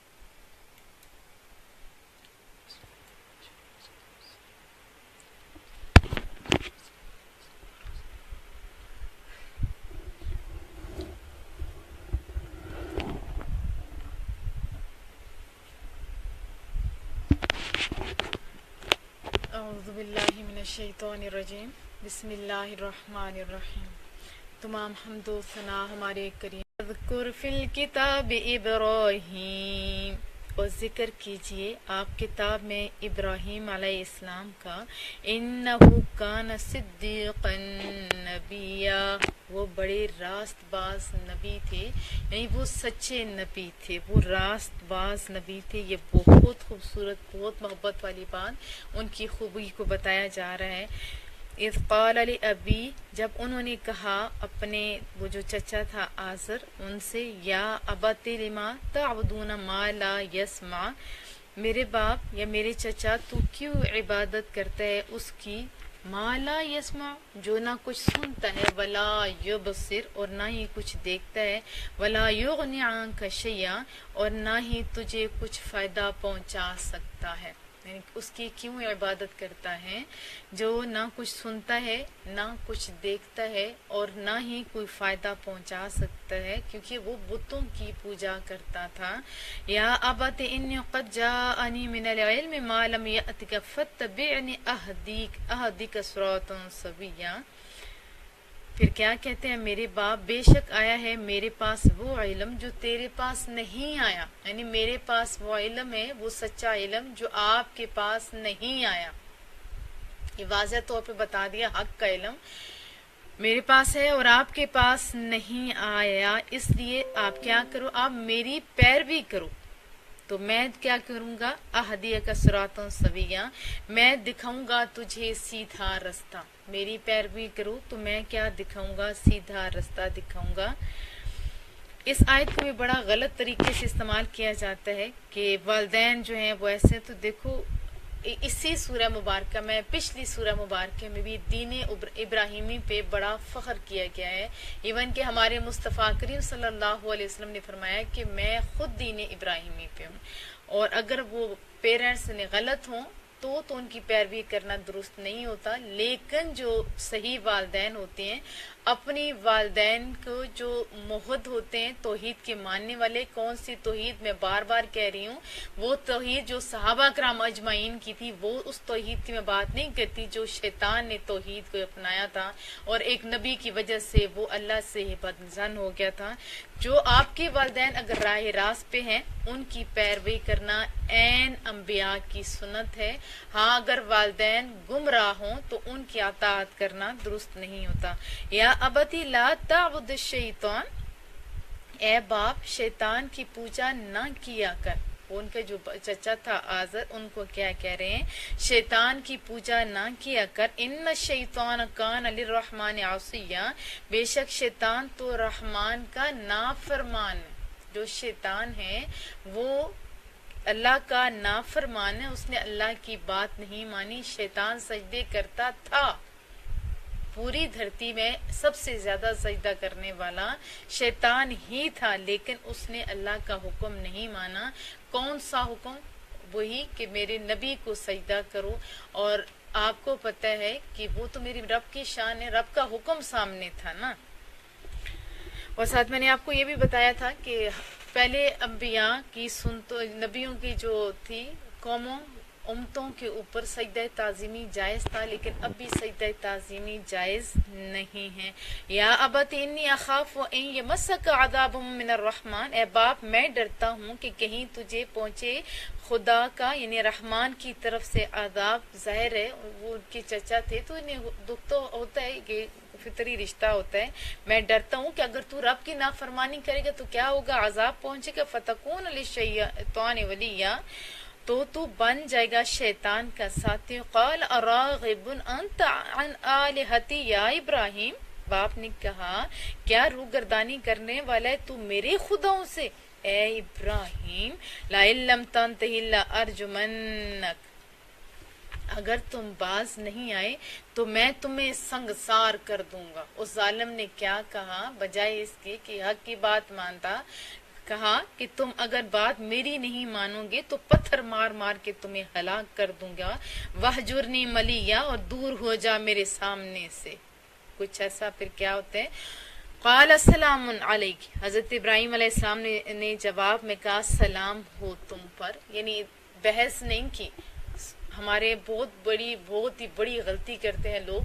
اعوذ باللہ من الشیطان الرجیم، بسم اللہ الرحمن الرحیم۔ تمام حمد و ثنا ہمارے کریم۔ اذکر فی الکتاب ابراہیم، اور ذکر کیجئے آپ کتاب میں ابراہیم علیہ السلام کا، انہ کان صدیقا نبیا، وہ بڑے راست باز نبی تھے، یعنی وہ سچے نبی تھے، وہ راست باز نبی تھے۔ یہ بہت خوبصورت، بہت محبت والی بات ان کی خوبی کو بتایا جا رہا ہے۔ اذ قال لأبی، جب انہوں نے کہا اپنے وہ جو چچا تھا آزر ان سے، یا ابت لما تعبدون ما لا یسمع، میرے باپ یا میرے چچا تو کیوں عبادت کرتا ہے اس کی، ما لا یسمع جو نہ کچھ سنتا ہے، ولا یبصر اور نہ ہی کچھ دیکھتا ہے، ولا یغنی عنک شیئا اور نہ ہی تجھے کچھ فائدہ پہنچا سکتا ہے۔ یعنی اس کی کیوں عبادت کرتا ہے جو نہ کچھ سنتا ہے، نہ کچھ دیکھتا ہے اور نہ ہی کوئی فائدہ پہنچا سکتا ہے، کیونکہ وہ بتوں کی پوجا کرتا تھا۔ یا ابت انی قد جاءنی من العلم ما لم یأتک فاتبعنی اہدک صراطا سویا۔ پھر کیا کہتے ہیں، میرے باپ بے شک آیا ہے میرے پاس وہ علم جو تیرے پاس نہیں آیا، یعنی میرے پاس وہ علم ہے، وہ سچا علم جو آپ کے پاس نہیں آیا۔ یہ واضح طور پہ بتا دیا حق کا علم میرے پاس ہے اور آپ کے پاس نہیں آیا، اس لیے آپ کیا کرو، آپ میری پیروی کرو۔ تو میں کیا کروں گا، اہدیک صراطا سویا، میں دکھاؤں گا تجھے سیدھا رستہ، میری پیروی کرو تو میں کیا دکھاؤں گا، سیدھا رستہ دکھاؤں گا۔ اس آیت کو بھی بڑا غلط طریقے سے استعمال کیا جاتا ہے کہ والدین جو ہیں وہ ایسے، تو دیکھو اسی سورہ مبارکہ میں، پچھلی سورہ مبارکہ میں بھی دین ابراہیمی پہ بڑا فخر کیا گیا ہے، ایون کہ ہمارے مصطفیٰ کریم صلی اللہ علیہ وسلم نے فرمایا کہ میں خود دین ابراہیمی پہ ہوں، اور اگر وہ پیرنٹس نے غلط ہوں تو ان کی پیروی کرنا درست نہیں ہوتا، لیکن جو صحیح والدین ہوتے ہیں اپنی والدین کو جو موحد ہوتے ہیں، توحید کے ماننے والے، کون سی توحید میں بار بار کہہ رہی ہوں، وہ توحید جو صحابہ کرام اجمعین کی تھی، وہ اس توحید کی میں بات نہیں کرتی جو شیطان نے توحید کو اپنایا تھا اور ایک نبی کی وجہ سے وہ اللہ سے بدظن ہو گیا تھا۔ جو آپ کے والدین اگر راہ راست پہ ہیں ان کی پیروی کرنا عین انبیاء کی سنت ہے۔ ہاں اگر والدین گمراہ ہوں تو ان کی اطاعت کرنا درست نہیں ہوتا۔ یا ابتی لا تعبد الشیطان، اے باپ شیطان کی پوجا نہ کیا کر۔ ان کا جو چچا تھا آزر، ان کو کیا کہہ رہے ہیں، شیطان کی پوجا نہ کیا کر، ان الشیطان کان للرحمن عصیا، بے شک شیطان تو رحمان کا نافرمان ہے۔ جو شیطان ہے وہ اللہ کا نافرمان ہے، اس نے اللہ کی بات نہیں مانی. شیطان سجدے کرتا تھا، پوری دھرتی میں سب سے زیادہ سجدہ کرنے والا شیطان ہی تھا، لیکن اس نے اللہ کا حکم نہیں مانا. کون سا حکم؟ وہی کہ میرے نبی کو سجدہ کرو. اور آپ کو پتہ ہے کہ وہ تو میری رب کی شان ہے، رب کا حکم سامنے تھا نا. اور ساتھ میں نے آپ کو یہ بھی بتایا تھا کہ پہلے انبیاء کی نبیوں کی جو تھی قوموں امتوں کے اوپر سجدہ تعظیمی جائز تھا، لیکن اب بھی سجدہ تعظیمی جائز نہیں ہے. یا ابت انی اخاف ان یمسک عذاب من الرحمن، اے باپ میں ڈرتا ہوں کہ کہیں تجھے پہنچے خدا کا یعنی رحمان کی طرف سے عذاب. ظاہر ہے وہ ان کے چچا تھے تو انہیں دکھ تو ہوتا ہے، کہ فطری رشتہ ہوتا ہے. میں ڈرتا ہوں کہ اگر تو رب کی نافرمانی کرے گا تو کیا ہوگا، عذاب پہنچے گا. فتکون للشیطان ولیا، تو بن جائے گا شیطان کا ساتھی. قال اراغب انت عن آلہتی یا ابراہیم، باپ نے کہا کیا روگردانی کرنے والا ہے تو میرے خداؤں سے، اے ابراہیم. لئن لم تنتہی لارجمنک، اگر تم باز نہیں آئے تو میں تمہیں سنگسار کر دوں گا. اس ظالم نے کیا کہا، بجائے اس کے کہ حق کی بات مانتا، کہا کہ تم اگر بات میری نہیں مانو گے تو پتھر مار مار کے تمہیں ہلاک کر دوں گا. وہجرنی ملیا، اور دور ہو جا میرے سامنے سے. کچھ ایسا پھر کیا ہوتا ہے. قال السلام علیک، حضرت ابراہیم علیہ السلام نے جواب میں کہا سلام ہو تم پر، یعنی بحث نہیں کی. ہمارے بہت ہی بڑی غلطی کرتے ہیں لوگ،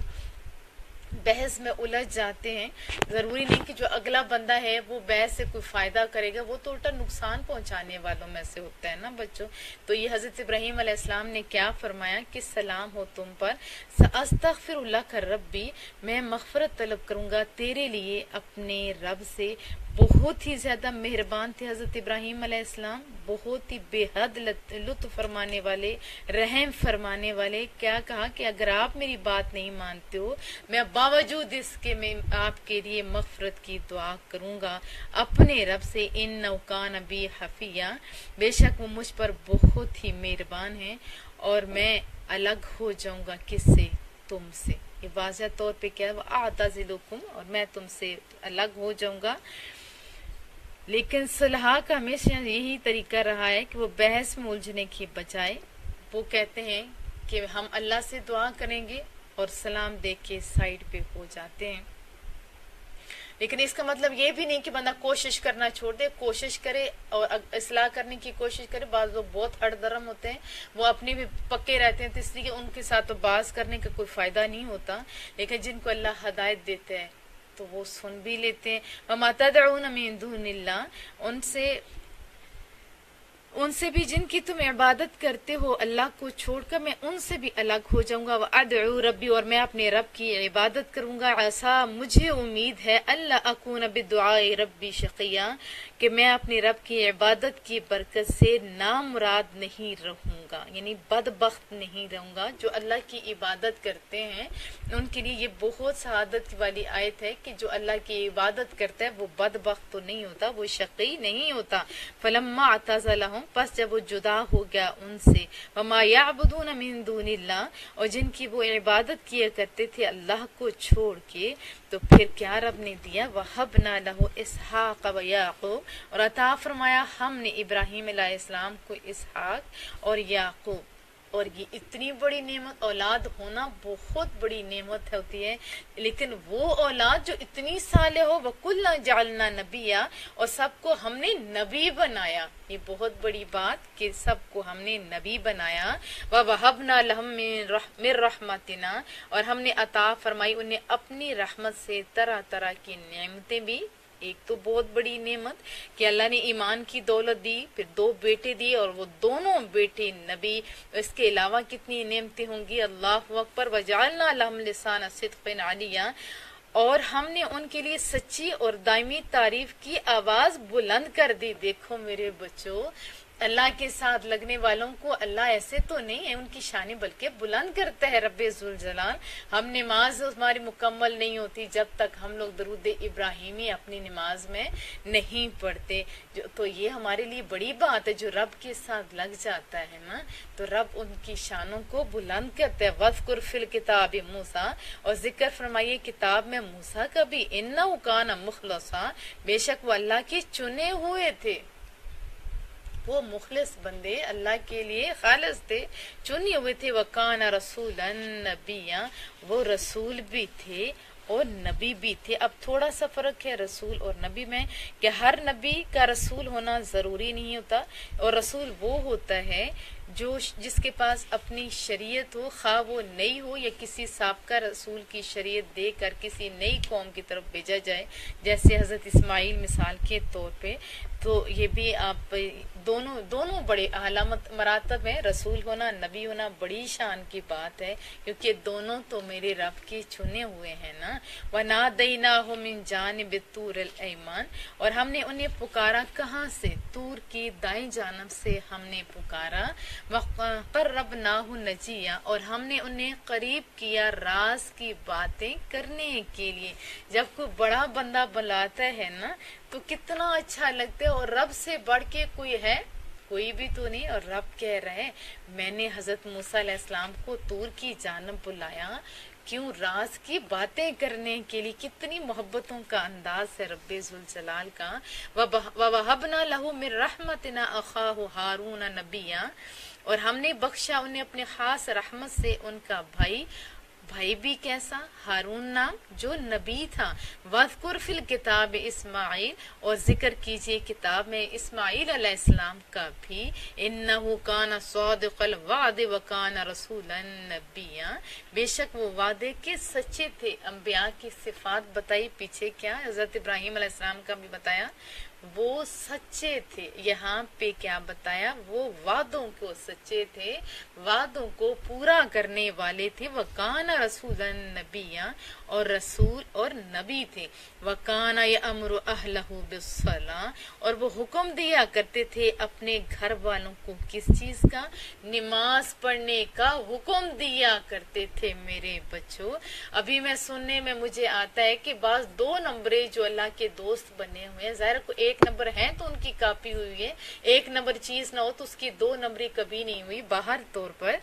بحث میں الجھ جاتے ہیں. ضروری نہیں کہ جو اگلا بندہ ہے وہ بحث سے کوئی فائدہ کرے گا، وہ تو الٹا نقصان پہنچانے والوں میں سے ہوتا ہے نا بچوں. تو یہ حضرت ابراہیم علیہ السلام نے کیا فرمایا کہ سلام ہو تم پر. استغفر لک ربی، میں مغفرت طلب کروں گا تیرے لیے اپنے رب سے. بہت ہی زیادہ مہربان تھے حضرت ابراہیم علیہ السلام، بہت ہی بے حد لطف فرمانے والے، رحم فرمانے والے. کیا کہا کہ اگر آپ میری بات نہیں مانتے ہو، میں باوجود اس کے میں آپ کے لیے مغفرت کی دعا کروں گا اپنے رب سے. انہ کان بی حفیہ، بے شک وہ مجھ پر بہت ہی مہربان ہیں. اور میں الگ ہو جاؤں گا کس سے؟ تم سے. یہ واضح طور پہ کیا ہے، اعتزلکم، اور میں تم سے الگ ہو جاؤں گا. لیکن صلح کا ہمیشہ یہی طریقہ رہا ہے کہ وہ بحث میں الجھنے کی بجائے وہ کہتے ہیں کہ ہم اللہ سے دعا کریں گے اور سلام دے کے سائڈ پہ ہو جاتے ہیں. لیکن اس کا مطلب یہ بھی نہیں کہ بندہ کوشش کرنا چھوڑ دے، کوشش کرے اور اصلاح کرنے کی کوشش کرے. بعض لوگ بہت ہٹ درم ہوتے ہیں، وہ اپنے بھی پکے رہتے ہیں، تو اس لیے کہ ان کے ساتھ تو باز کرنے کا کوئی فائدہ نہیں ہوتا. لیکن جن کو اللہ ہدایت دیتے ہیں تو وہ سن بھی لیتے ہیں. وَمَا تَدْعُونَ مِن دُونِ اللَّهِ، ان سے بھی جن کی تم عبادت کرتے ہو اللہ کو چھوڑ کر، میں ان سے بھی الگ ہو جاؤں گا. وَأَدْعُو رَبِّي، اور میں اپنے رب کی عبادت کروں گا. عَسَىٰ، مجھے امید ہے، اللہ اکون بِدُعَاءِ رَبِّي شَقِيًّا، کہ میں اپنے رب کی عبادت کی برکت سے نامراد نہیں رہوں گا، یعنی بدبخت نہیں رہوں گا. جو اللہ کی عبادت کرتے ہیں ان کے لیے یہ بہت سعادت والی آیت ہے کہ جو اللہ کی عبادت کرتا ہے وہ بدبخت تو نہیں ہوتا، وہ شقی نہیں ہوتا. فَلَمَّا اعْتَزَلَهُمْ، پس جب وہ جدا ہو گیا ان سے. وَمَا يَعْبُدُونَ مِن دُونِ اللَّهِ، اور جن کی وہ عبادت کیا کرتے تھے اللہ کو چھوڑ کے، تو پھر کیا رب نے دیا. وَهَبْنَا لَهُ إِسْحَاقَ وَيَعْقُوبَ، اور عطا فرمایا ہم نے ابراہیم علیہ السلام کو اسحاق اور یعقوب. اور یہ اتنی بڑی نعمت، اولاد ہونا بہت بڑی نعمت ہوتی ہے. لیکن وہ اولاد جو اتنی صالح ہو، وَكُلًّا جَعَلْنَا نَبِيًّا، اور سب کو ہم نے نبی بنایا. یہ بہت بڑی بات کہ سب کو ہم نے نبی بنایا. وَوَهَبْنَا لَهُم مِّن رَحْمَتِنَا، اور ہم نے عطا فرمائی انہیں اپنی رحمت سے طرح طرح کی نعمتیں بھی. ایک تو بہت بڑی نعمت کہ اللہ نے ایمان کی دولت دی، پھر 2 بیٹے دیے اور وہ دونوں بیٹے نبی. اس کے علاوہ کتنی نعمتیں ہوں گی. اللہ اکبر. وَجَعَلْنَا لَهُمْ لِسَانَ صِدْقٍ عَلِيًّا، اور ہم نے ان کے لیے سچی اور دائمی تعریف کی آواز بلند کر دی. دیکھو میرے بچوں، اللہ کے ساتھ لگنے والوں کو اللہ ایسے تو نہیں ہے ان کی شان بلکہ بلند کرتا ہے رب ذوالجلال. ہم نماز ہماری مکمل نہیں ہوتی جب تک ہم لوگ درود ابراہیمی اپنی نماز میں نہیں پڑھتے. تو یہ ہمارے لیے بڑی بات ہے. جو رب کے ساتھ لگ جاتا ہے نا تو رب ان کی شانوں کو بلند کرتا ہے. وَاذْكُرْ فِي الْكِتَابِ موسیٰ، اور ذکر فرمائیے کتاب میں موسیٰ کا بھی. إِنَّهُ كَانَ مُخْلَصًا، بے شک وہ اللہ کے چنے ہوئے تھے. وہ مخلص بندے اللہ کے لیے خالص تھے، چنے ہوئے تھے. وَكَانَ رَسُولًا نَبِيًّا، وہ رسول بھی تھے اور نبی بھی تھے. اب تھوڑا سا فرق ہے رسول اور نبی میں کہ ہر نبی کا رسول ہونا ضروری نہیں ہوتا، اور رسول وہ ہوتا ہے جس کے پاس اپنی شریعت ہو، خواہ وہ نئی ہو یا کسی سابقہ رسول کی شریعت دے کر کسی نئی قوم کی طرف بھیجا جائے، جیسے حضرت اسماعیل مثال کے طور پہ. تو یہ بھی آپ دونوں بڑے اعلیٰ مراتب ہیں. رسول ہونا، نبی ہونا بڑی شان کی بات ہے، کیونکہ دونوں تو میرے رب کے چنے ہوئے ہیں نا. وَنَادَيْنَاهُ مِن جَانِبِ الطُّورِ الْأَيْمَنِ، اور ہم نے انہیں پکارا کہاں سے؟ طور کی دائیں جانب سے ہم نے پکارا. وَقَرَّبْنَاهُ نَجِيًّا، اور ہم نے انہیں قریب کیا راز کی باتیں کرنے کے لیے. جب کوئی بڑا بندہ بلاتا ہے نا تو کتنا اچھا لگتا ہے. اور رب سے بڑھ کے کوئی ہے؟ کوئی بھی تو نہیں. اور رب کہہ رہے میں نے حضرت موسیٰ علیہ السلام کو طور کی جانب بلایا. کیوں؟ راز کی باتیں کرنے کے لیے. کتنی محبتوں کا انداز ہے رب ذوالجلال کا. وَوَهَبْنَا لَهُ مِن رَحْمَتِنَا أَخَاهُ هَارُونَ نَبِيًّا، اور ہم نے بخشا انہیں اپنے خاص رحمت سے ان کا بھائی بھی کیسا؟ ہارون نام جو نبی تھا. وَاذْكُرْ فِي الْكِتَابِ اسماعیل، اور ذکر کیجئے کتاب میں اسماعیل علیہ السلام کا بھی. إِنَّهُ كَانَ صَادِقَ الْوَعْدِ وَكَانَ رَسُولًا نَبِيًّا، بے شک وہ وعدے کے سچے تھے. انبیاء کی صفات بتائی پیچھے کیا حضرت ابراہیم علیہ السلام کا بھی بتایا، وہ سچے تھے. یہاں پہ کیا بتایا؟ وہ وعدوں کو سچے تھے، وعدوں کو پورا کرنے والے تھے. وَكَانَ رَسُولًا نَبِيًّا، اور رسول اور نبی تھے. وَكَانَ يَأْمُرُ أَهْلَهُ بِالصَّلَاةِ، اور وہ حکم دیا کرتے تھے اپنے گھر والوں کو کس چیز کا؟ نماز پڑھنے کا حکم دیا کرتے تھے. میرے بچوں، ابھی میں سننے میں مجھے آتا ہے کہ بعض 2 نمبرے جو اللہ کے دوست بنے ہوئے ہیں، ظاہر کو 1 نمبر ہے تو ان کی کاپی ہوئی ہے، 1 نمبر چیز نہ ہو تو اس کی 2 نمبری کبھی نہیں ہوئی. باہر طور پر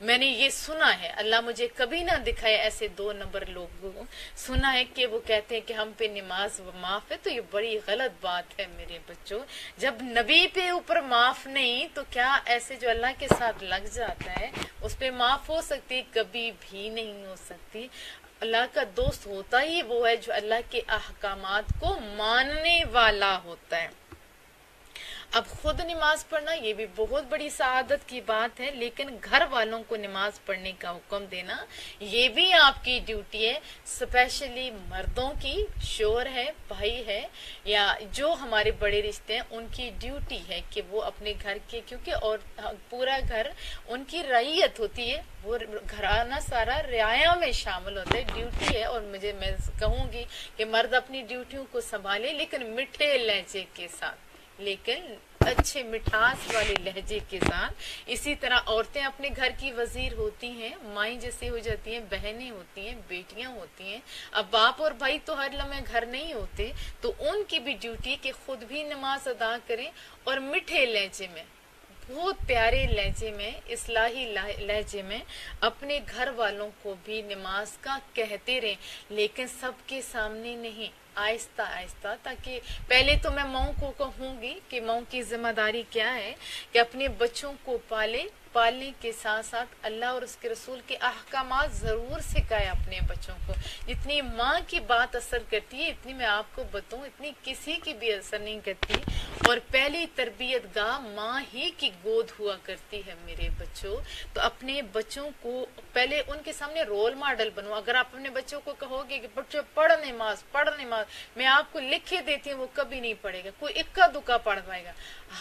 میں نے یہ سنا ہے، اللہ مجھے کبھی نہ دکھائے ایسے 2 نمبر لوگوں کو. سنا ہے کہ وہ کہتے ہیں کہ ہم پہ نماز معاف ہے. تو یہ بڑی غلط بات ہے میرے بچوں. جب نبی پہ اوپر معاف نہیں تو کیا ایسے جو اللہ کے ساتھ لگ جاتا ہے اس پہ معاف ہو سکتی؟ کبھی بھی نہیں ہو سکتی. اللہ کا دوست ہوتا ہی وہ ہے جو اللہ کے احکامات کو ماننے والا ہوتا ہے. اب خود نماز پڑھنا یہ بھی بہت بڑی سعادت کی بات ہے، لیکن گھر والوں کو نماز پڑھنے کا حکم دینا یہ بھی آپ کی ڈیوٹی ہے. اسپیشلی مردوں کی، شوہر ہے، بھائی ہے، یا جو ہمارے بڑے رشتے ہیں ان کی ڈیوٹی ہے کہ وہ اپنے گھر کے، کیونکہ اور پورا گھر ان کی رعیت ہوتی ہے، وہ گھرانہ سارا رعایا میں شامل ہوتا ہے. ڈیوٹی ہے. اور میں کہوں گی کہ مرد اپنی ڈیوٹیوں کو سنبھالے لیکن میٹھے لہجے کے ساتھ، لیکن اچھے مٹھاس والے لہجے کے ساتھ. اسی طرح عورتیں اپنے گھر کی وزیر ہوتی ہیں، مائیں جیسے ہو جاتی ہیں، بہنیں ہوتی ہیں، بیٹیاں ہوتی ہیں. اب باپ اور بھائی تو ہر لمحے گھر نہیں ہوتے، تو ان کی بھی ڈیوٹی کہ خود بھی نماز ادا کریں اور میٹھے لہجے میں، بہت پیارے لہجے میں، اصلاحی لہجے میں اپنے گھر والوں کو بھی نماز کا کہتے رہیں، لیکن سب کے سامنے نہیں، آہستہ آہستہ. تاکہ پہلے تو میں ماؤں کو کہوں گی کہ ماؤں کی ذمہ داری کیا ہے کہ اپنے بچوں کو پالنے کے ساتھ ساتھ اللہ اور اس کے رسول کے احکامات ضرور سکھائے اپنے بچوں کو. جتنی ماں کی بات اثر کرتی ہے اتنی میں آپ کو بتاؤں اتنی کسی کی بھی اثر نہیں کرتی. اور پہلی تربیت گاہ ماں ہی کی گود ہوا کرتی ہے میرے بچوں. تو اپنے بچوں کو پہلے ان کے سامنے رول ماڈل بنو. اگر آپ اپنے بچوں کو کہو گے کہ بچوں پڑھ نماز، میں آپ کو لکھے دیتی ہوں، وہ کبھی نہیں پڑھے گا، کوئی اکا دکا پڑھ پائے گا.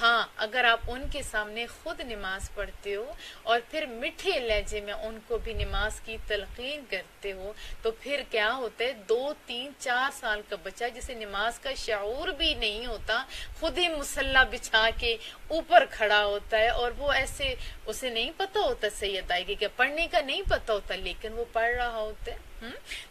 ہاں اگر آپ ان کے سامنے خود نماز پڑھتے ہو ہو اور پھر میٹھے لہجے میں ان کو بھی نماز کی تلقین کرتے ہو، تو پھر کیا ہوتا ہے 2 3 4 سال کا بچہ جسے نماز کا شعور بھی نہیں ہوتا خود ہی مصلی بچھا کے اوپر کھڑا ہوتا ہے، اور وہ ایسے اسے نہیں پتا ہوتا صحیح ادائیگی کا، پڑھنے کا نہیں پتا ہوتا، لیکن وہ پڑھ رہا ہوتا ہے۔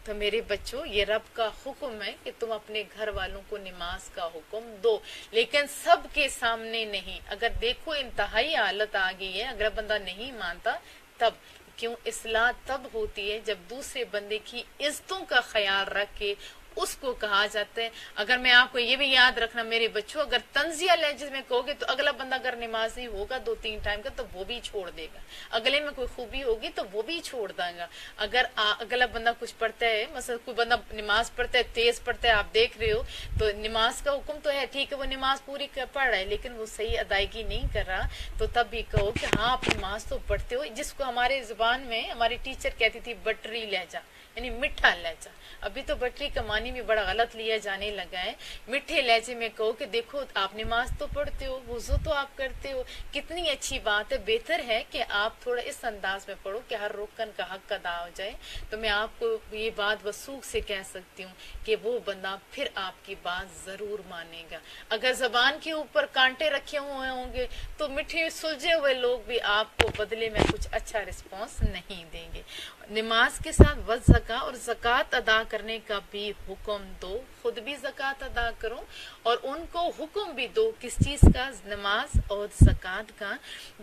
تو میرے بچوں، یہ رب کا حکم ہے کہ تم اپنے گھر والوں کو نماز کا حکم دو، لیکن سب کے سامنے نہیں۔ اگر دیکھو انتہائی حالت آ گئی ہے، اگر بندہ نہیں مانتا تب کیوں؟ اصلاح تب ہوتی ہے جب دوسرے بندے کی عزتوں کا خیال رکھ کے اس کو کہا جاتا ہے۔ اگر میں آپ کو یہ بھی یاد رکھنا میرے بچوں، اگر تنزیہ لہجے میں کہو گے تو اگلا بندہ اگر نمازی ہوگا 2 3 ٹائم کا تو وہ بھی چھوڑ دے گا، اگلے میں کوئی خوبی ہوگی تو وہ بھی چھوڑ دے گا۔ اگر اگلا بندہ کچھ پڑھتا ہے، مثلا کوئی بندہ نماز پڑھتا ہے، تیز پڑھتا ہے، آپ دیکھ رہے ہو، تو نماز کا حکم تو ہے، ٹھیک ہے وہ نماز پوری پڑھ رہا ہے لیکن وہ صحیح ادائیگی نہیں کر رہا، تو تب بھی کہو کہ ہاں آپ نماز تو پڑھتے ہو، جس کو ہمارے زبان میں ہماری ٹیچر کہتی تھی بٹری لہجہ، یعنی میٹھا لہجہ۔ ابھی تو بٹری کا معنی بھی بڑا غلط لیا جانے لگا ہے۔ میٹھے لہجے میں کہو کہ دیکھو آپ نماز تو پڑھتے ہو، وضو تو آپ کرتے ہو، کتنی اچھی بات ہے، بہتر ہے کہ آپ تھوڑا اس انداز میں پڑھو کہ ہر رکن کا حق ادا ہو جائے۔ تو میں آپ کو یہ بات وثوق سے کہہ سکتی ہوں کہ وہ بندہ پھر آپ کی بات ضرور مانے گا۔ اگر زبان کے اوپر کانٹے رکھے ہوئے ہوں گے تو میٹھے سلجھے ہوئے لوگ بھی آپ کو بدلے میں کچھ اچھا رسپانس نہیں دیں گے۔ نماز کے ساتھ وزکاۃ اور زکوٰۃ ادا کرنے کا بھی حکم دو، خود بھی زکوٰۃ ادا کرو اور ان کو حکم بھی دو، کس چیز کا؟ نماز اور زکوٰۃ کا۔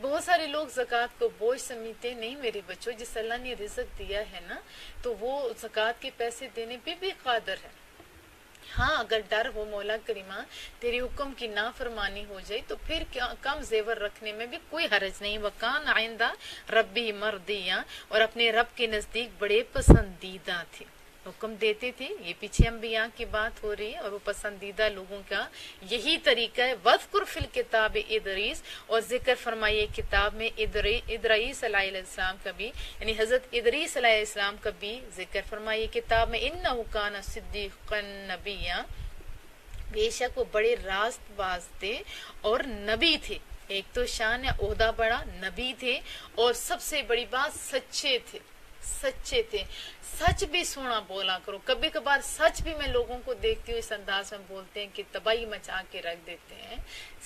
بہت سارے لوگ زکوٰۃ کو بوجھ سمجھتے نہیں میرے بچوں، جس اللہ نے رزق دیا ہے نا تو وہ زکوٰۃ کے پیسے دینے پہ بھی قادر ہے۔ ہاں اگر ڈر ہو مولا کریمہ تیری حکم کی نافرمانی ہو جائے تو پھر کم زیور رکھنے میں بھی کوئی حرج نہیں۔ وکان آئندہ ربی مردیہ، اور اپنے رب کے نزدیک بڑے پسندیدہ تھے، حکم دیتے تھے۔ یہ پیچھے انبیاء کی بات ہو رہی ہے اور وہ پسندیدہ لوگوں کا یہی طریقہ ہے۔ وَاذْكُرْ فِي الْكِتَابِ ادریس، اور ذکر فرمائیے کتاب میں ادریس علیہ السلام کا بھی، یعنی حضرت ادریس علیہ السلام کا بھی ذکر فرمائیے کتاب میں۔ إِنَّهُ كَانَ صِدِّيقًا نَبِيًّا، بے شک وہ بڑے راست باز تھے اور نبی تھے۔ ایک تو شان ہے، عہدہ بڑا، نبی تھے، اور سب سے بڑی بات سچے تھے، سچے تھے۔ سچ بھی سونا بولا کرو، کبھی کبھار سچ بھی میں لوگوں کو دیکھتی ہوں اس انداز میں بولتے ہیں کہ تباہی مچا کے رکھ دیتے ہیں۔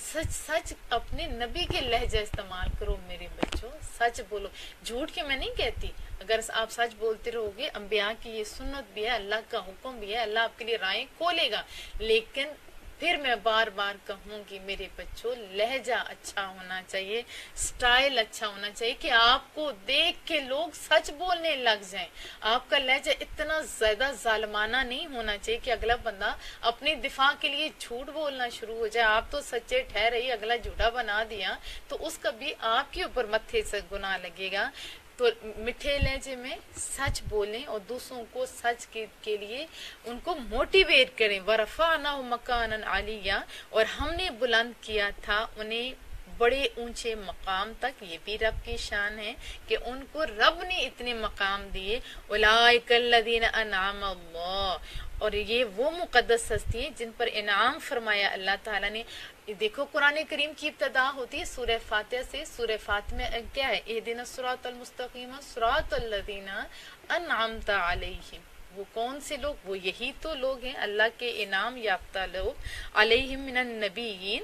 سچ اپنے نبی کے لہجہ استعمال کرو میرے بچوں، سچ بولو، جھوٹ کے میں نہیں کہتی۔ اگر آپ سچ بولتے رہو گے، انبیاء کی یہ سنت بھی ہے، اللہ کا حکم بھی ہے، اللہ آپ کے لیے رائیں کھولے گا، لیکن پھر میں بار بار کہوں گی میرے بچوں لہجہ اچھا ہونا چاہیے، سٹائل اچھا ہونا چاہیے کہ آپ کو دیکھ کے لوگ سچ بولنے لگ جائیں۔ آپ کا لہجہ اتنا زیادہ ظالمانہ نہیں ہونا چاہیے کہ اگلا بندہ اپنی دفاع کے لیے جھوٹ بولنا شروع ہو جائے۔ آپ تو سچے ٹھہرے، اگلا جھوٹا بنا دیا تو اس کا بھی آپ کے اوپر متھے سے گناہ لگے گا۔ تو میٹھے لہجے میں سچ بولیں اور دوسروں کو سچ کے لیے ان کو موٹیویٹ کریں۔ وَرَفَعْنَاهُ مَكَانًا عَلِيًّا، اور ہم نے بلند کیا تھا انہیں بڑے اونچے مقام تک۔ یہ بھی رب کی شان ہے کہ ان کو رب نے اتنے مقام دیے۔ أُولَٰئِكَ الَّذِينَ أَنْعَمَ اللَّهُ، اور یہ وہ مقدس ہستی ہیں جن پر انعام فرمایا اللہ تعالیٰ نے۔ دیکھو قرآن کریم کی ابتدا ہوتی ہے سورہ فاتحہ سے۔ سورہ فاتحہ میں کیا ہے؟ اهدنا الصراط المستقیم صراط الذین انعمت علیہم۔ وہ کون سے لوگ؟ وہ یہی تو لوگ ہیں اللہ کے انعام یافتہ لوگ۔ علیہم من النبیین،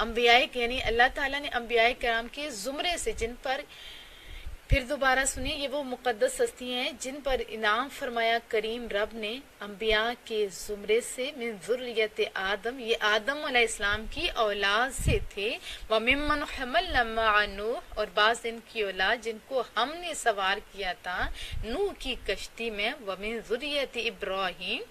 انبیاء، یعنی اللہ تعالیٰ نے انبیاء کرام کے زمرے سے، جن پر، پھر دوبارہ سنیے، یہ وہ مقدس ہستی ہیں جن پر انعام فرمایا کریم رب نے انبیاء کے زمرے سے۔ من ذریت آدم، یہ آدم علیہ السلام کی اولاد سے تھے۔ وممن حملنا مع نوح، اور بعض ان کی اولاد جن کو ہم نے سوار کیا تھا نوح کی کشتی میں۔ ومن ذریت ابراہیم،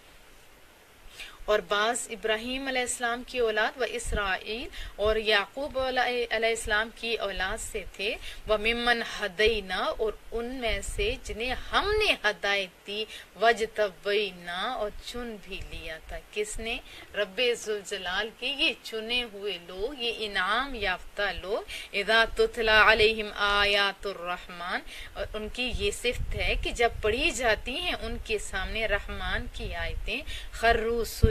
اور بعض ابراہیم علیہ السلام کی اولاد، و اسرائیل، اور یعقوب علیہ السلام کی اولاد سے تھے۔ وممن ہدینا، اور ان میں سے جنہیں ہم نے ہدایت دی، وجتبینا، اور چن بھی لیا تھا۔ کس نے؟ رب ذوالجلال کے یہ چنے ہوئے لوگ، یہ انعام یافتہ لوگ۔ اذا تتلی علیہم آیات الرحمن، اور ان کی یہ صفت ہے کہ جب پڑھی جاتی ہیں ان کے سامنے رحمان کی آیتیں، خروا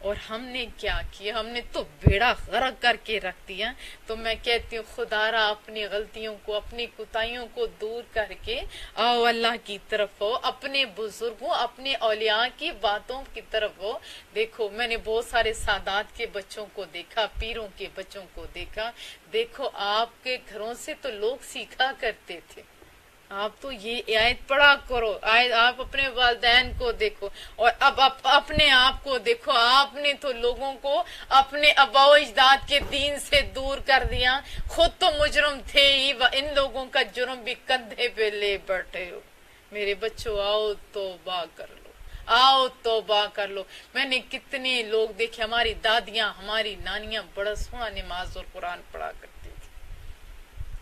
اور ہم نے کیا کیا؟ ہم نے تو بیڑا غرق کر کے رکھ دیا. تو میں کہتی ہوں خدا را اپنی غلطیوں کو، اپنی کوتاہیوں کو دور کر کے آؤ اللہ کی طرف ہو، اپنے بزرگوں، اپنے اولیاء کی باتوں کی طرف ہو. دیکھو میں نے بہت سارے سادات کے بچوں کو دیکھا، پیروں کے بچوں کو دیکھا. دیکھو آپ کے گھروں سے تو لوگ سیکھا کرتے تھے. آپ تو یہ آیت پڑھا کرو، آپ اپنے والدین کو دیکھو اور اب اپنے آپ کو دیکھو. آپ نے تو لوگوں کو اپنے آبا و اجداد کے دین سے دور کر دیا. خود تو مجرم تھے ہی، ان لوگوں کا جرم بھی کندھے پہ لے بیٹھے ہو. میرے بچوں آؤ توبہ کر لو، آؤ توبہ کر لو. میں نے کتنے لوگ دیکھے، ہماری دادیاں، ہماری نانیاں بڑا سونا نماز اور قرآن پڑھا کرتی تھی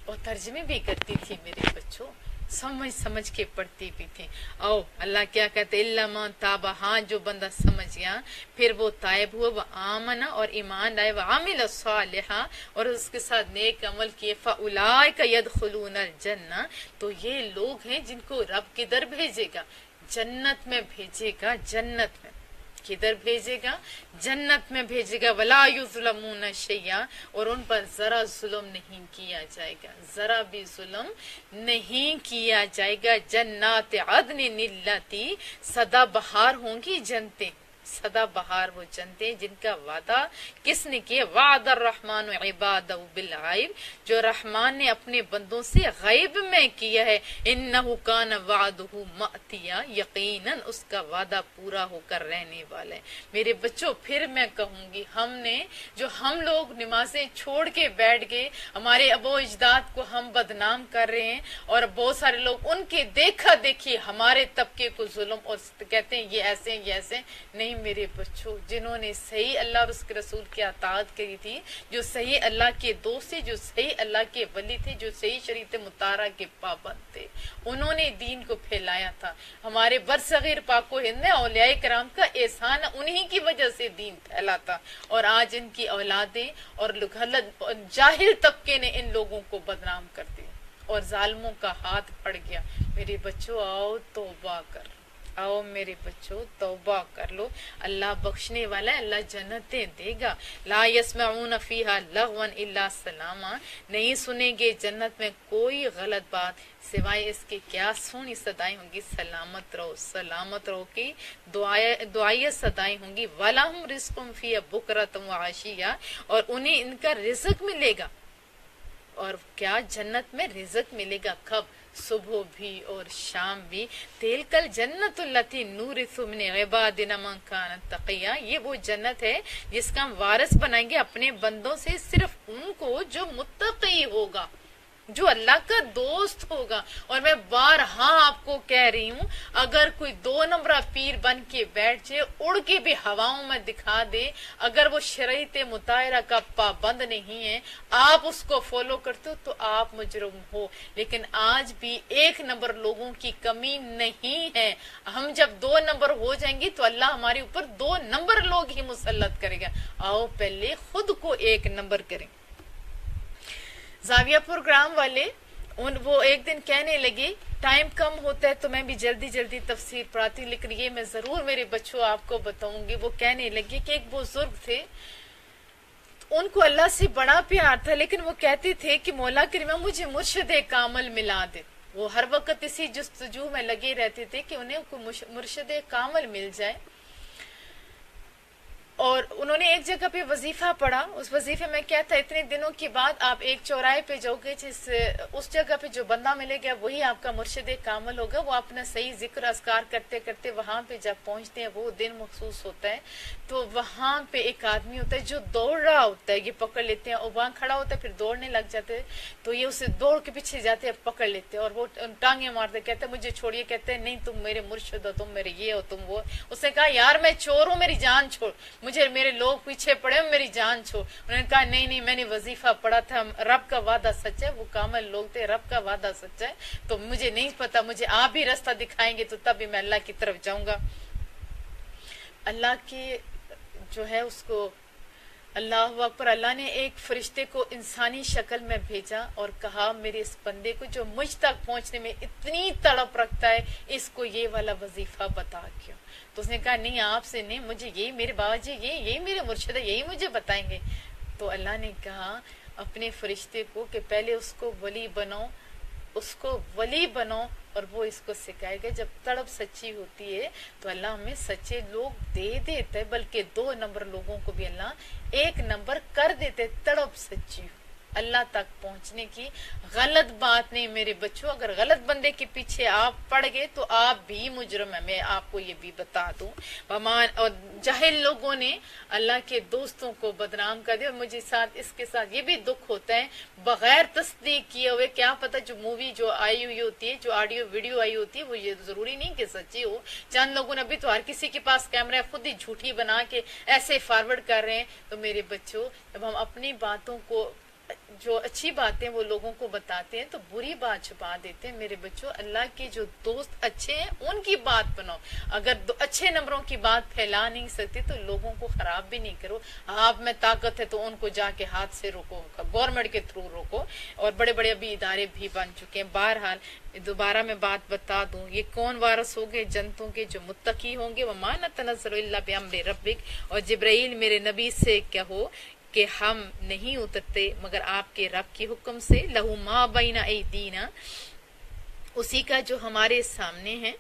اور ترجمے بھی کرتی تھی. میرے بچوں سمجھ سمجھ کے پڑھتی بھی تھی. آؤ اللہ کیا کہتے، الا من تاب، ہاں جو بندہ سمجھ گیا پھر وہ تائب ہوا، وہ آمنا اور ایمان لائے، وہ عامل صالحا اور اس کے ساتھ نیک عمل کیے، فاولئک یدخلون الجنہ، تو یہ لوگ ہیں جن کو رب کدھر بھیجے گا؟ جنت میں بھیجے گا. جنت میں کدھر بھیجے گا؟ جنت میں بھیجے گا. ولا یظلمون شیئا، اور ان پر ذرا ظلم نہیں کیا جائے گا، ذرا بھی ظلم نہیں کیا جائے گا. جنات عدن اللاتی، سدا بہار ہوں گی جنتیں، سدا بہار وہ جنتیں جن کا وعدہ کس نے کیا؟ وعد الرحمن عبادہ بالغیب، جو رحمان نے اپنے بندوں سے غیب میں کیا ہے. انہ کان وعدہ مأتیا، یقیناً اس کا وعدہ پورا ہو کر رہنے والا ہے. میرے بچوں پھر میں کہوں گی، ہم لوگ نمازیں چھوڑ کے بیٹھ گئے، ہمارے ابا و اجداد کو ہم بدنام کر رہے ہیں اور بہت سارے لوگ ان کے دیکھا دیکھی ہمارے طبقے کو ظلم اور کہتے ہیں یہ ایسے ہیں، یہ ایسے. نہیں میرے بچوں، جنہوں نے صحیح اللہ اور اس کے رسول کی اطاعت کی تھی، جو صحیح اللہ کے دوست تھے، جو صحیح اللہ کے ولی تھے، جو صحیح شریعت مطہرہ کے پابند تھے، انہوں نے دین کو پھیلایا تھا. ہمارے برصغیر پاک و ہند میں اولیاء کرام کا احسان، انہی کی وجہ سے دین پھیلا تھا. اور آج ان کی اولادیں اور جاہل طبقے نے ان لوگوں کو بدنام کر دیا اور ظالموں کا ہاتھ پڑ گیا. میرے بچوں آؤ توبہ کر، آؤ میرے بچوں توبہ کر لو. اللہ بخشنے والا ہے، اللہ جنتیں دے گا. لا یسمعون فیہا لغوا الا سلاما، نہیں سنیں گے جنت میں کوئی غلط بات سوائے اس کے کیا سونی صدائیں ہوں گی، سلامت رہو، سلامت رہو کی دعائیں صدائیں ہوں گی. وَلَهُمْ رِزْقٌ فِيهَا بُكْرَةٌ وَعَشِيًّا، اور انہیں ان کا رزق ملے گا. اور کیا؟ جنت میں رزق ملے گا. کب؟ صبح بھی اور شام بھی. تِلْكَ الْجَنَّةُ الَّتِي نُورِثُ مِنْ عِبَادِنَا مَنْ كَانَ تَقِيًّا، یہ وہ جنت ہے جس کا ہم وارث بنائیں گے اپنے بندوں سے صرف ان کو جو متقی ہوگا، جو اللہ کا دوست ہوگا. اور میں بارہا آپ کو کہہ رہی ہوں، اگر کوئی 2 نمبرہ پیر بن کے بیٹھ جائے، اڑ کے بھی ہواؤں میں دکھا دے، اگر وہ شریعت مطہرہ کا پابند نہیں ہے، آپ اس کو فالو کرتے ہو تو آپ مجرم ہو. لیکن آج بھی 1 نمبر لوگوں کی کمی نہیں ہے. ہم جب 2 نمبر ہو جائیں گے تو اللہ ہمارے اوپر 2 نمبر لوگ ہی مسلط کرے گا. آؤ پہلے خود کو 1 نمبر کریں. زاویہ پروگرام والے وہ ایک دن کہنے لگے، ٹائم کم ہوتا ہے تو میں بھی جلدی جلدی تفسیر پڑھاتی ہوں، لیکن یہ میں ضرور میرے بچوں آپ کو بتاؤں گی. وہ کہنے لگے کہ ایک بزرگ تھے، ان کو اللہ سے بڑا پیار تھا، لیکن وہ کہتے تھے کہ مولا کریمہ مجھے مرشد کامل ملا دے. وہ ہر وقت اسی جستجو میں لگے رہتے تھے کہ انہیں کوئی مرشد کامل مل جائے. اور انہوں نے ایک جگہ پہ وظیفہ پڑھا. اس وظیفے میں کیا تھا، اتنے دنوں کے بعد آپ ایک چوراہے پہ جاؤ گے، اس جگہ پہ جو بندہ ملے گا وہی آپ کا مرشد کامل ہوگا. وہ اپنا صحیح ذکر اذکار کرتے کرتے وہاں پہ جب پہنچتے ہیں، وہ دن مخصوص ہوتا ہے، تو وہاں پہ ایک آدمی ہوتا ہے جو دوڑ رہا ہوتا ہے. یہ پکڑ لیتے ہیں اور وہاں کھڑا ہوتا ہے، پھر دوڑنے لگ جاتے ہیں، تو یہ اسے دوڑ کے پیچھے جاتے ہیں، پکڑ لیتے ہیں اور وہ ٹانگیں مارتے، کہتے ہیں مجھے چھوڑیے. کہتے ہیں نہیں تم میرے مرشد ہو، تم میرے یہ ہو، تم وہ. اس نے کہا یار میں چور ہوں، میری جان چھوڑ، مجھے میرے لوگ پیچھے پڑے، میری جان چھوڑ. انہوں نے کہا نہیں میں نے وظیفہ پڑھا تھا، رب کا وعدہ سچا ہے. وہ کامل لوگ تھے، رب کا وعدہ سچا ہے، تو مجھے نہیں پتا، مجھے آپ بھی راستہ دکھائیں گے تو تب بھی میں اللہ کی طرف جاؤں گا. اللہ کی جو ہے اس کو اللہ اکبر. اللہ نے ایک فرشتے کو انسانی شکل میں بھیجا اور کہا میرے اس بندے کو جو مجھ تک پہنچنے میں اتنی تڑپ رکھتا ہے اس کو یہ والا وظیفہ بتا کیوں. تو اس نے کہا نہیں آپ سے نہیں, مجھے یہی میرے بابا جی یہی میرے مرشد ہے, یہی مجھے بتائیں گے. تو اللہ نے کہا اپنے فرشتے کو کہ پہلے اس کو ولی بنو اور وہ اس کو سکھائے گا. جب تڑپ سچی ہوتی ہے تو اللہ ہمیں سچے لوگ دے دیتے, بلکہ 2 نمبر لوگوں کو بھی اللہ 1 نمبر کر دیتے. تڑپ سچی ہو اللہ تک پہنچنے کی. غلط بات نہیں میرے بچوں, اگر غلط بندے کے پیچھے آپ پڑ گئے تو آپ بھی مجرم ہیں, میں آپ کو یہ بھی بتا دوں. اور جاہل لوگوں نے اللہ کے دوستوں کو بدنام کر دیا. اور مجھے اس کے ساتھ یہ بھی دکھ ہوتا ہے بغیر تصدیق کیے ہوئے, کیا پتہ جو مووی جو آئی ہوئی ہوتی ہے, جو آڈیو ویڈیو آئی ہوتی ہے, وہ یہ ضروری نہیں کہ سچی ہو. چند لوگوں نے ابھی تو ہر کسی کے پاس کیمرہ ہے, خود ہی جھوٹی بنا کے ایسے فارورڈ کر رہے ہیں. تو میرے بچوں جب ہم اپنی باتوں کو, جو اچھی باتیں وہ لوگوں کو بتاتے ہیں, تو بری بات چھپا دیتے ہیں. میرے بچوں اللہ کے جو دوست اچھے ہیں ان کی بات بناؤ. اگر اچھے نمبروں کی بات پھیلا نہیں سکتے تو لوگوں کو خراب بھی نہیں کرو. آپ میں طاقت ہے تو ان کو جا کے ہاتھ سے روکو, گورنمنٹ کے تھرو روکو. اور بڑے بڑے ابھی ادارے بھی بن چکے ہیں. بہرحال دوبارہ میں بات بتا دوں, یہ کون وارث ہوگے جنتوں کے, جو متقی ہوں گے. وَمَا نَتَنَزَّلُ إِلَّا بِأَمْرِ رَبِّكَ. اور جبرائیل میرے نبی سے کہو کہ ہم نہیں اترتے مگر آپ کے رب کے حکم سے. لہو ما بین ایدینا, اسی کا جو ہمارے سامنے ہے,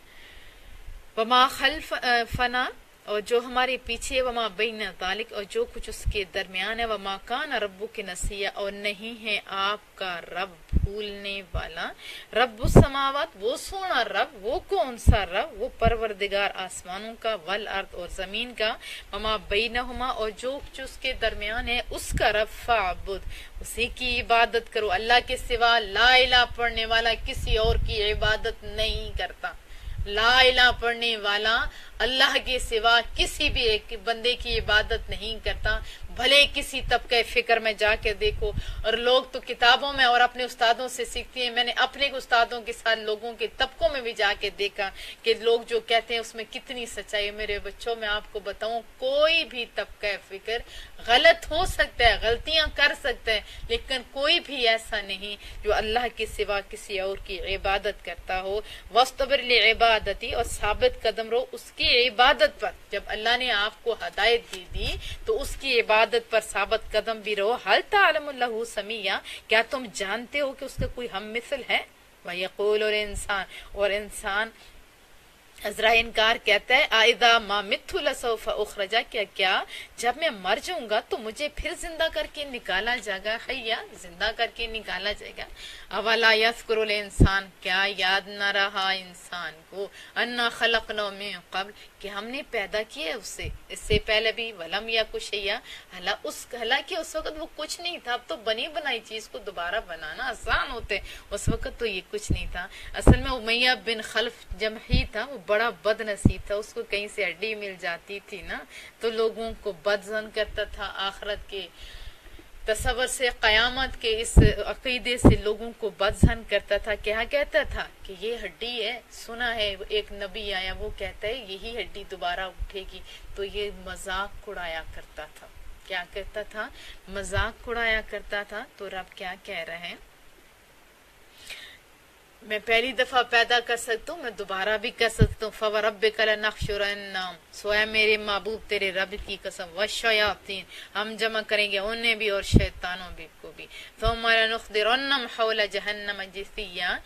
وما خلفنا, اور جو ہمارے پیچھے, وما بین ذالک, اور جو کچھ اس کے درمیان ہے. وما کان ربک نسیا, اور نہیں ہے آپ کا رب بھولنے والا. رب السماوات, وہ سونا رب, وہ کون سا رب, وہ پروردگار آسمانوں کا, والارض, اور زمین کا. وما بینہما, اور جو کچھ اس کے درمیان ہے اس کا رب. فاعبد, اسی کی عبادت کرو. اللہ کے سوا لا الہ پڑھنے والا کسی اور کی عبادت نہیں کرتا. لا الہ پڑھنے والا اللہ کے سوا کسی بھی ایک بندے کی عبادت نہیں کرتا. بھلے کسی طبقہ فکر میں جا کے دیکھو, اور لوگ تو کتابوں میں اور اپنے استادوں سے سیکھتی ہیں. میں نے اپنے استادوں کے ساتھ لوگوں کے طبقوں میں بھی جا کے دیکھا کہ لوگ جو کہتے ہیں اس میں کتنی سچائی ہے. میرے بچوں میں آپ کو بتاؤں, کوئی بھی طبقہ فکر غلط ہو سکتا ہے, غلطیاں کر سکتا ہے, لیکن کوئی بھی ایسا نہیں جو اللہ کے سوا کسی اور کی عبادت کرتا ہو. وَاسْتَبِرْ لِعِبَادَتِي, اور ثابت قدم رہو اس کی عبادت پر. جب اللہ نے آپ کو ہدایت دی تو اس کی عبادت پر ثابت قدم بھی رہو. هَلْ تَعْلَمُ لَهُ سَمِيًّا, کیا تم جانتے ہو کہ اس کا کوئی ہم مثل ہے. وَيَقُولُ الْإِنسَانُ, اور انسان عذرا انکار کہتا ہے, اذا ما مت لسوف اخرج, کیا جب میں مر جاؤں گا تو مجھے پھر زندہ کر کے نکالا جائے گا. حیا, زندہ کر کے نکالا جائے گا. اولا یذکر الانسان, کیا یاد نہ رہا انسان کو, انا خلقنا من قبل, کہ ہم نے پیدا کیا اسے اس سے پہلے بھی. ولم یک شیئا, حالانکہ اس وقت وہ کچھ نہیں تھا. اب تو بنی بنائی چیز کو دوبارہ بنانا آسان ہوتے, اس وقت تو یہ کچھ نہیں تھا. اصل میں امیہ بن خلف جمحی تھا, وہ بڑا بد نصیب تھا. اس کو کہیں سے ہڈی مل جاتی تھی نا تو لوگوں کو بد ظن کرتا تھا. آخرت کے تصور سے, قیامت کے اس عقیدے سے لوگوں کو بد ظن کرتا تھا. کیا کہتا تھا کہ یہ ہڈی ہے, سنا ہے ایک نبی آیا وہ کہتا ہے یہی ہڈی دوبارہ اٹھے گی. تو یہ مذاق اڑایا کرتا تھا. کیا کہتا تھا, مذاق اڑایا کرتا تھا. تو رب کیا کہہ رہے ہیں, میں پہلی دفعہ پیدا کر سکتا ہوں, میں دوبارہ بھی کر سکتا ہوں. فَوَرَبِّكَ لَنَحْشُرَنَّهُمْ, سویا میرے محبوب تیرے رب کی قسم. وَالشَّيَاطِينَ, ہم جمع کریں گے انہیں بھی اور شیطانوں بھی کو بھی. ثُمَّ لَنُحْضِرَنَّهُمْ حَوْلَ جَهَنَّمَ جِثِيًّا,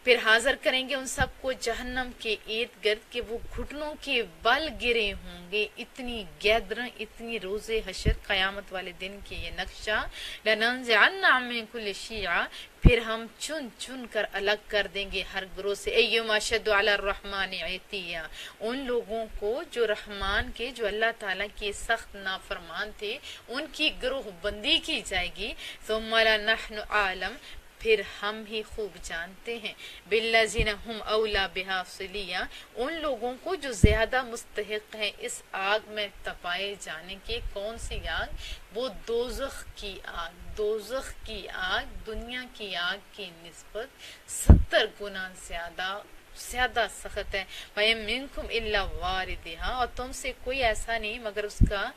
پھر حاضر کریں گے ان سب کو جہنم کے ارد گرد کہ وہ گھٹنوں کے بل گرے ہوں گے. اتنی گیدر, اتنی روز حشر, قیامت والے دن کی یہ نقشہ. لَنَنزِعَنَّ مِن كُلِّ شِيعَةٍ, پھر ہم چن چن کر الگ کر دیں گے ہر گروہ سے. ایما شد علی الرحمن عتیا, ان لوگوں کو جو رحمان کے, جو اللہ تعالیٰ کے سخت نافرمان تھے, ان کی گروہ بندی کی جائے گی. ثم لنحن عالم, پھر ہم ہی خوب جانتے ہیں. بالذین ہم اولا بہا صلیہ, ان لوگوں کو جو زیادہ مستحق ہیں اس آگ میں تپائے جانے کے. کون سی آگ, وہ دوزخ کی آگ. دوزخ کی آگ دنیا کی آگ کی نسبت 70 گنا زیادہ سخت ہے. وَإِن مِّنكُمْ إِلَّا وَارِدُهَا, اور تم سے کوئی ایسا نہیں مگر اس کا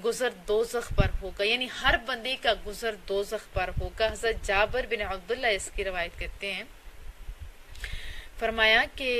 گزر دوزخ پر ہوگا، یعنی ہر بندے کا گزر دوزخ پر ہوگا۔ حضرت جابر بن عبداللہ اس کی روایت کرتے ہیں، فرمایا کہ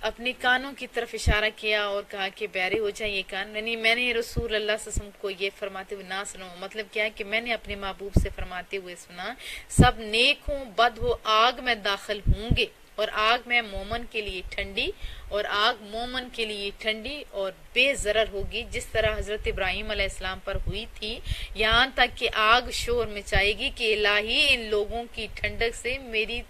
اپنے کانوں کی طرف اشارہ کیا اور کہا کہ بیرے ہو جائیں یہ کان، یعنی میں نے رسول اللہ صلی اللہ علیہ وسلم کو یہ فرماتے ہوئے نہ سنو، مطلب کیا ہے کہ میں نے اپنے محبوب سے فرماتے ہوئے سنا، سب نیک ہوں بد ہو آگ میں داخل ہوں گے، اور آگ میں مومن کے لیے ٹھنڈی، اور آگ مومن کے لیے ٹھنڈی اور بے ضرر ہوگی، جس طرح حضرت ابراہیم علیہ السلام پر ہوئی تھی، یہاں تک کہ آگ شور مچائے گی کہ الہی ان لوگوں کی ٹھنڈک سے میری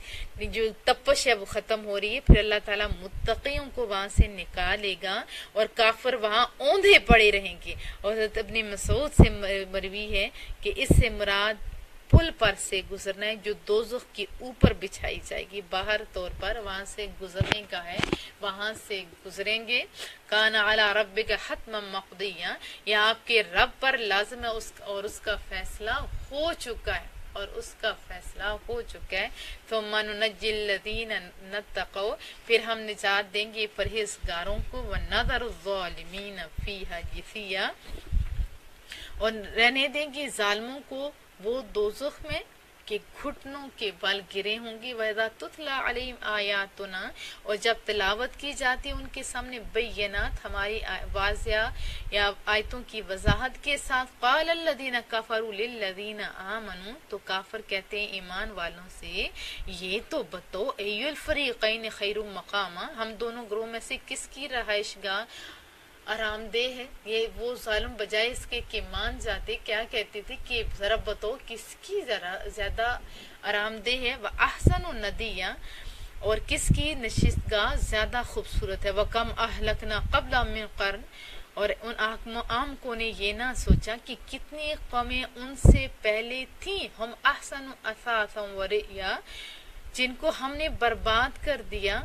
جو تپش ہے وہ ختم ہو رہی ہے۔ پھر اللہ تعالیٰ متقیوں کو وہاں سے نکالے گا اور کافر وہاں اوندھے پڑے رہیں گے۔ اور حضرت ابن مسعود سے مروی ہے کہ اس سے مراد پل پر سے گزرنا ہے جو دوزخ کے اوپر بچھائی جائے گی، باہر طور پر وہاں سے گزرنے کا ہے، وہاں سے گزریں گے۔ کان علی ربک حتما مقضیا، یہ آپ کے رب پر لازم ہے اور اس کا فیصلہ ہو چکا ہے، اور اس کا فیصلہ ہو چکا ہے۔ ثم ننجی الذین اتقوا، پھر ہم نجات دیں گے پرہیزگاروں کو، ونذر الظالمین فیہا جثیا، اور رہنے دیں گے ظالموں کو وہ دوزخ میں کہ گھٹنوں کے بل گرے ہوں گی۔ وَإِذَا تُتْلَىٰ عَلَيْهِمْ آیاتنا، اور جب تلاوت کی جاتی ان کے سامنے بینات ہماری واضح یا آیتوں کی وضاحت کے ساتھ، قَالَ الَّذِينَ كَفَرُوا لِلَّذِينَ آمَنُوا، تو کافر کہتے ہیں ایمان والوں سے، یہ تو بتو اَيُّ الْفَرِيقَيْنِ خَيْرٌ مَقَامًا، ہم دونوں گروہ میں سے کس کی رہائش گاہ آرام دہ ہے۔ یہ وہ ظالم بجائے اس کے کہ مان جاتے کیا کہتے تھے کہ ذرا بتاؤ کس کی زیادہ آرام دہ ہے، وَأَحْسَنُ نَدِيًّا، اور کس کی نشست گاہ زیادہ خوبصورت ہے، وَكَمْ أَهْلَكْنَا قَبْلَهُم مِّن قَرْنٍ، اور ان عام نے یہ نہ سوچا کہ کتنی قومیں ان سے پہلے تھیں، ہم احسن اثاثا ورئیا، جن کو ہم نے برباد کر دیا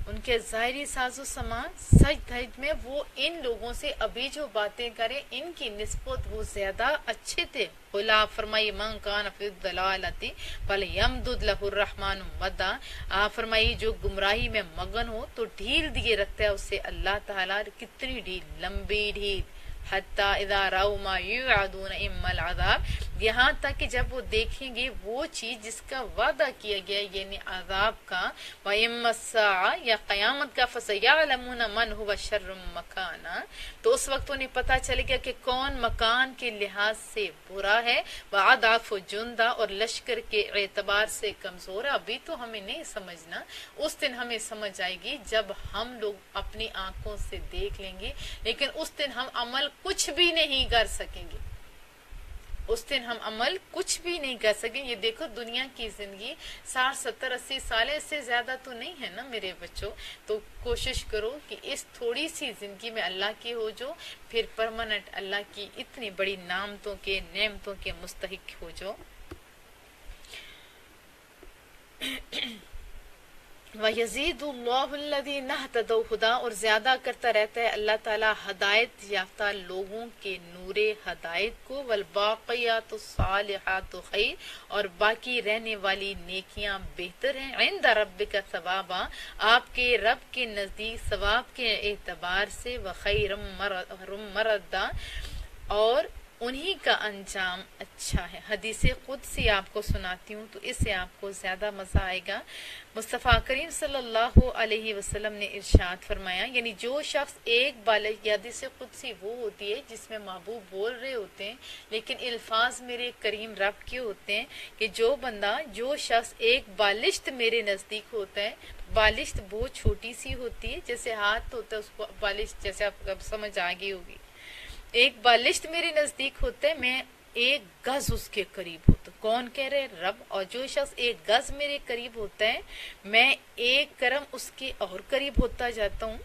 ان کے ظاہری ساز و سامان، سچ دھج میں وہ ان لوگوں سے ابھی جو باتیں کریں ان کی نسبت وہ زیادہ اچھے تھے۔ قُلْ، فرمائی، مَنْ كَانَ فِي الضَّلَالَةِ فَلْيَمْدُدْ لَهُ الرَّحْمَنُ مَدًّا، آپ فرمائی جو گمراہی میں مگن ہو تو ڈھیل دیے رکھتا ہے اسے اللہ تعالیٰ، کتنی ڈھیل، لمبی ڈھیل، حتی اذا رأوا ما یوعدون اما العذاب، یہاں تک کہ جب وہ دیکھیں گے وہ چیز جس کا وعدہ کیا گیا یعنی عذاب کا، وَإِمَّا السَّاعَةُ، یا قیامت کا، فَسَيَعْلَمُونَ مَنْ هُوَ شَرٌّ مَكَانًا، تو اس وقت انہیں پتہ چلے گا کہ کون مکان کے لحاظ سے برا ہے، وَأَضْعَفُ جُنْدًا، اور لشکر کے اعتبار سے کمزور ہے۔ ابھی تو ہمیں نہیں سمجھنا، اس دن ہمیں سمجھ آئے گی جب ہم لوگ اپنی آنکھوں سے دیکھ لیں گے، لیکن اس دن ہم عمل کچھ بھی نہیں کر سکیں گے، اس دن ہم عمل کچھ بھی نہیں کر سکیں۔ یہ دیکھو دنیا کی زندگی 60 70 80 سال، اس سے زیادہ تو نہیں ہے نا میرے بچوں، تو کوشش کرو کہ اس تھوڑی سی زندگی میں اللہ کی ہو جو، پھر پرماننٹ اللہ کی اتنی بڑی نعمتوں کے مستحق ہو جو۔ وَيَزِيدُ اللَّهُ الَّذِينَ اهْتَدَوْا هُدًى، اور زیادہ کرتا رہتا ہے اللہ تعالیٰ ہدایت یافتہ لوگوں کے نور ہدایت کو، وَالْبَاقِيَاتُ الصَّالِحَاتُ خَيْرٌ، اور باقی رہنے والی نیکیاں بہتر ہیں، عِندَ رَبِّكَ ثَوَابًا، آپ کے رب کے نزدیک ثواب کے اعتبار سے، وَخَيْرٌ مَرَدًّا، اور انہی کا انجام اچھا ہے۔ حدیث قدسی آپ کو سناتی ہوں تو اس سے آپ کو زیادہ مزہ آئے گا۔ مصطفیٰ کریم صلی اللہ علیہ وسلم نے ارشاد فرمایا، یعنی جو شخص ایک بالغ، حدیث قدسی وہ ہوتی ہے جس میں محبوب بول رہے ہوتے ہیں لیکن الفاظ میرے کریم رب کے ہوتے ہیں، کہ جو شخص ایک بالشت میرے نزدیک ہوتا ہے، بالشت بہت چھوٹی سی ہوتی ہے، جیسے ہاتھ ہوتا ہے اس کو بالشت، جیسے آپ سمجھ آ گئی ہوگی، ایک بالشت میرے نزدیک ہوتا ہے، میں ایک گز اس کے قریب ہوتا ہوں۔ کون کہہ رہے؟ رب۔ اور جو شخص ایک گز میرے قریب ہوتا ہے میں ایک کرم اس کے اور قریب ہوتا جاتا ہوں،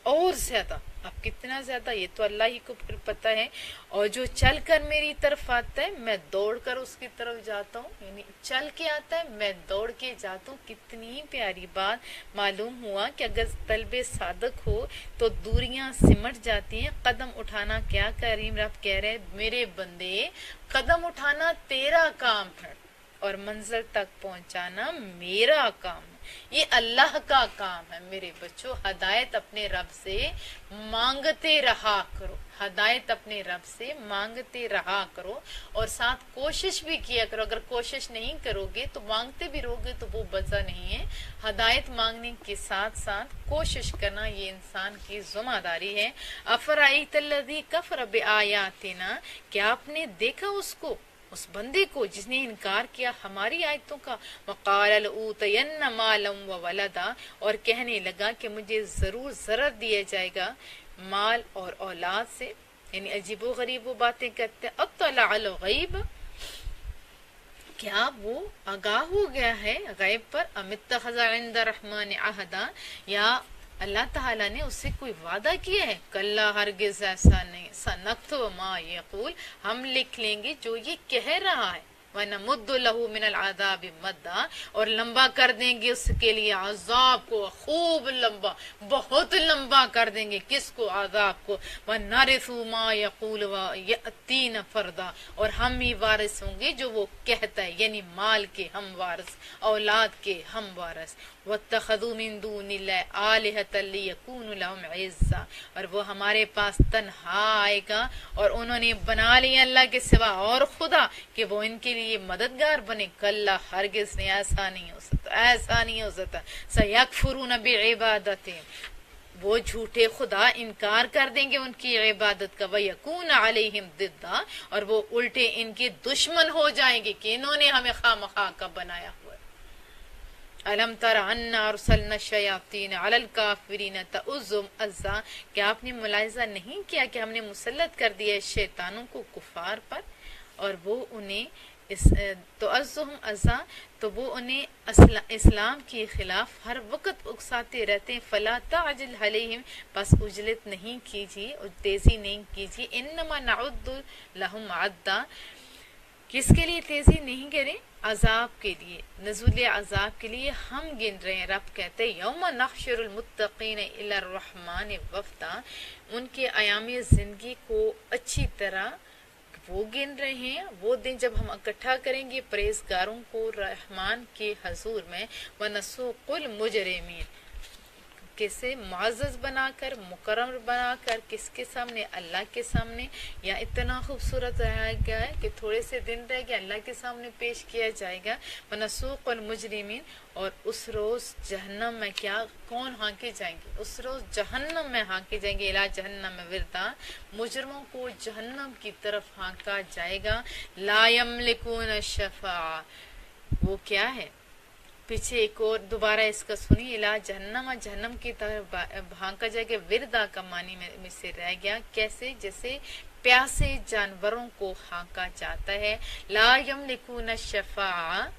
اور زیادہ۔ اب کتنا زیادہ یہ تو اللہ ہی کو پھر پتہ ہے۔ اور جو چل کر میری طرف آتا ہے میں دوڑ کر اس کی طرف جاتا ہوں، یعنی چل کے آتا ہے میں دوڑ کے جاتا ہوں۔ کتنی پیاری بات معلوم ہوا کہ اگر طلب صادق ہو تو دوریاں سمٹ جاتی ہیں۔ قدم اٹھانا، کیا کریم رب کہہ رہے میرے بندے قدم اٹھانا تیرا کام ہے، اور منزل تک پہنچانا میرا کام ہے، یہ اللہ کا کام ہے۔ میرے بچوں، ہدایت اپنے رب سے مانگتے رہا کرو، ہدایت اپنے رب سے مانگتے رہا کرو، اور ساتھ کوشش بھی کیا کرو۔ اگر کوشش نہیں کرو گے تو مانگتے بھی رہو گے تو وہ بچہ نہیں ہے۔ ہدایت مانگنے کے ساتھ ساتھ کوشش کرنا یہ انسان کی ذمہ داری ہے۔ افرأیت الذی کفر بآیاتنا، کیا آپ نے دیکھا اس بندے کو جس نے انکار کیا ہماری آیتوں کا؟ وقال لأوتین مالا وولدا، اور کہنے لگا کہ مجھے ضرور دیا جائے گا مال اور اولاد سے، یعنی عجیب و غریب وہ باتیں کرتے۔ اطلع الغیب، کیا وہ آگاہ ہو گیا ہے غیب پر؟ ام اتخذ عند الرحمن عہدا، یا اللہ تعالیٰ نے اس سے کوئی وعدہ کیا ہے؟ کلا، ہرگز ایسا نہیں۔ سنکتب ما یقول، ہم لکھ لیں گے جو یہ کہہ رہا ہے۔ وَنَمُدُّ لَهُ مِنَ الْعَذَابِ مَدًّا، اور لمبا کر دیں گے اس کے لیے عذاب کو، خوب لمبا، بہت لمبا کر دیں گے۔ کس کو؟ عذاب کو۔ وَنَرِثُ مَا يَقُولُ وَيَأْتِينَ فَرْدًا، اور ہم ہی وارث ہوں گے جو وہ کہتا ہے، یعنی مال کے ہم وارث، اولاد کے ہم وارث۔ وَاتَّخَذُوا مِن دُونِ اللَّهِ آلِهَةً لِيَكُونُوا لَهُمْ عِزًّا، اور وہ ہمارے پاس تنہا آئے گا، اور انہوں نے بنا لیا اللہ کے سوا اور خدا کہ وہ ان کے لیے مددگار بنے۔ کلا، ہرگز نہیں، ایسا نہیں ہو سکتا، ایسا نہیں ہو سکتا۔ سَيَكْفُرُونَ بِعِبَادَتِهِمْ، وہ جھوٹے خدا انکار کر دیں گے ان کی عبادت کا۔ وَيَكُونَ عَلَيْهِمْ ضِدًّا، اور وہ الٹے ان کے دشمن ہو جائیں گے کہ انہوں نے ہمیں خواہ کا بنایا ہوا ہے۔ الم تر انا ارسلنا الشیاطین علی الکافرین تؤزهم عزا، کیا آپ نے ملاحظہ نہیں کیا کہ ہم نے مسلط کر دیا شیطانوں کو کفار پر، اور وہ انہیں تؤزهم عزا، تو وہ انہیں اسلام کے خلاف ہر وقت اکساتے رہتے ہیں۔ فلا تعجل علیہم، بس عجلت نہیں کیجیے اور تیزی نہیں کیجیے۔ انما نعد لهم عدا، کس کے لیے تیزی نہیں کریں؟ عذاب کے لیے، نزول عذاب کے لیے ہم گن رہے ہیں۔ رب کہتے یوم نحشر المتقین الی الرحمن وفدا، ان کے ایام زندگی کو اچھی طرح وہ گن رہے ہیں، وہ دن جب ہم اکٹھا کریں گے پرہیزگاروں کو رحمان کے حضور میں۔ ونسوق المجرمین، کسے معزز بنا کر، مکرم بنا کر، کس کے سامنے؟ اللہ کے سامنے۔ یا اتنا خوبصورت رہا گیا ہے کہ تھوڑے سے دن رہ گیا، اللہ کے سامنے پیش کیا جائے گا۔ وَنَسُوقُ الْمُجْرِمِينَ، اور اس روز جہنم میں کیا کون ہانکے جائیں گے؟ اس روز جہنم میں ہانکے جائیں گے۔ اِلَىٰ جہنم وِرْدًا، مجرموں کو جہنم کی طرف ہانکا جائے گا۔ لَا يَمْلِكُونَ الشَّفَاعَةَ، وہ کیا ہے؟ پیچھے ایک اور دوبارہ اس کا سنی، الا جہنم، جہنم کی طرف بھانکا جائے گا۔ وردا کا معنی میں سے رہ گیا، کیسے؟ جیسے پیاسے جانوروں کو ہانکا جاتا ہے۔ لا یملکون الشفاعہ،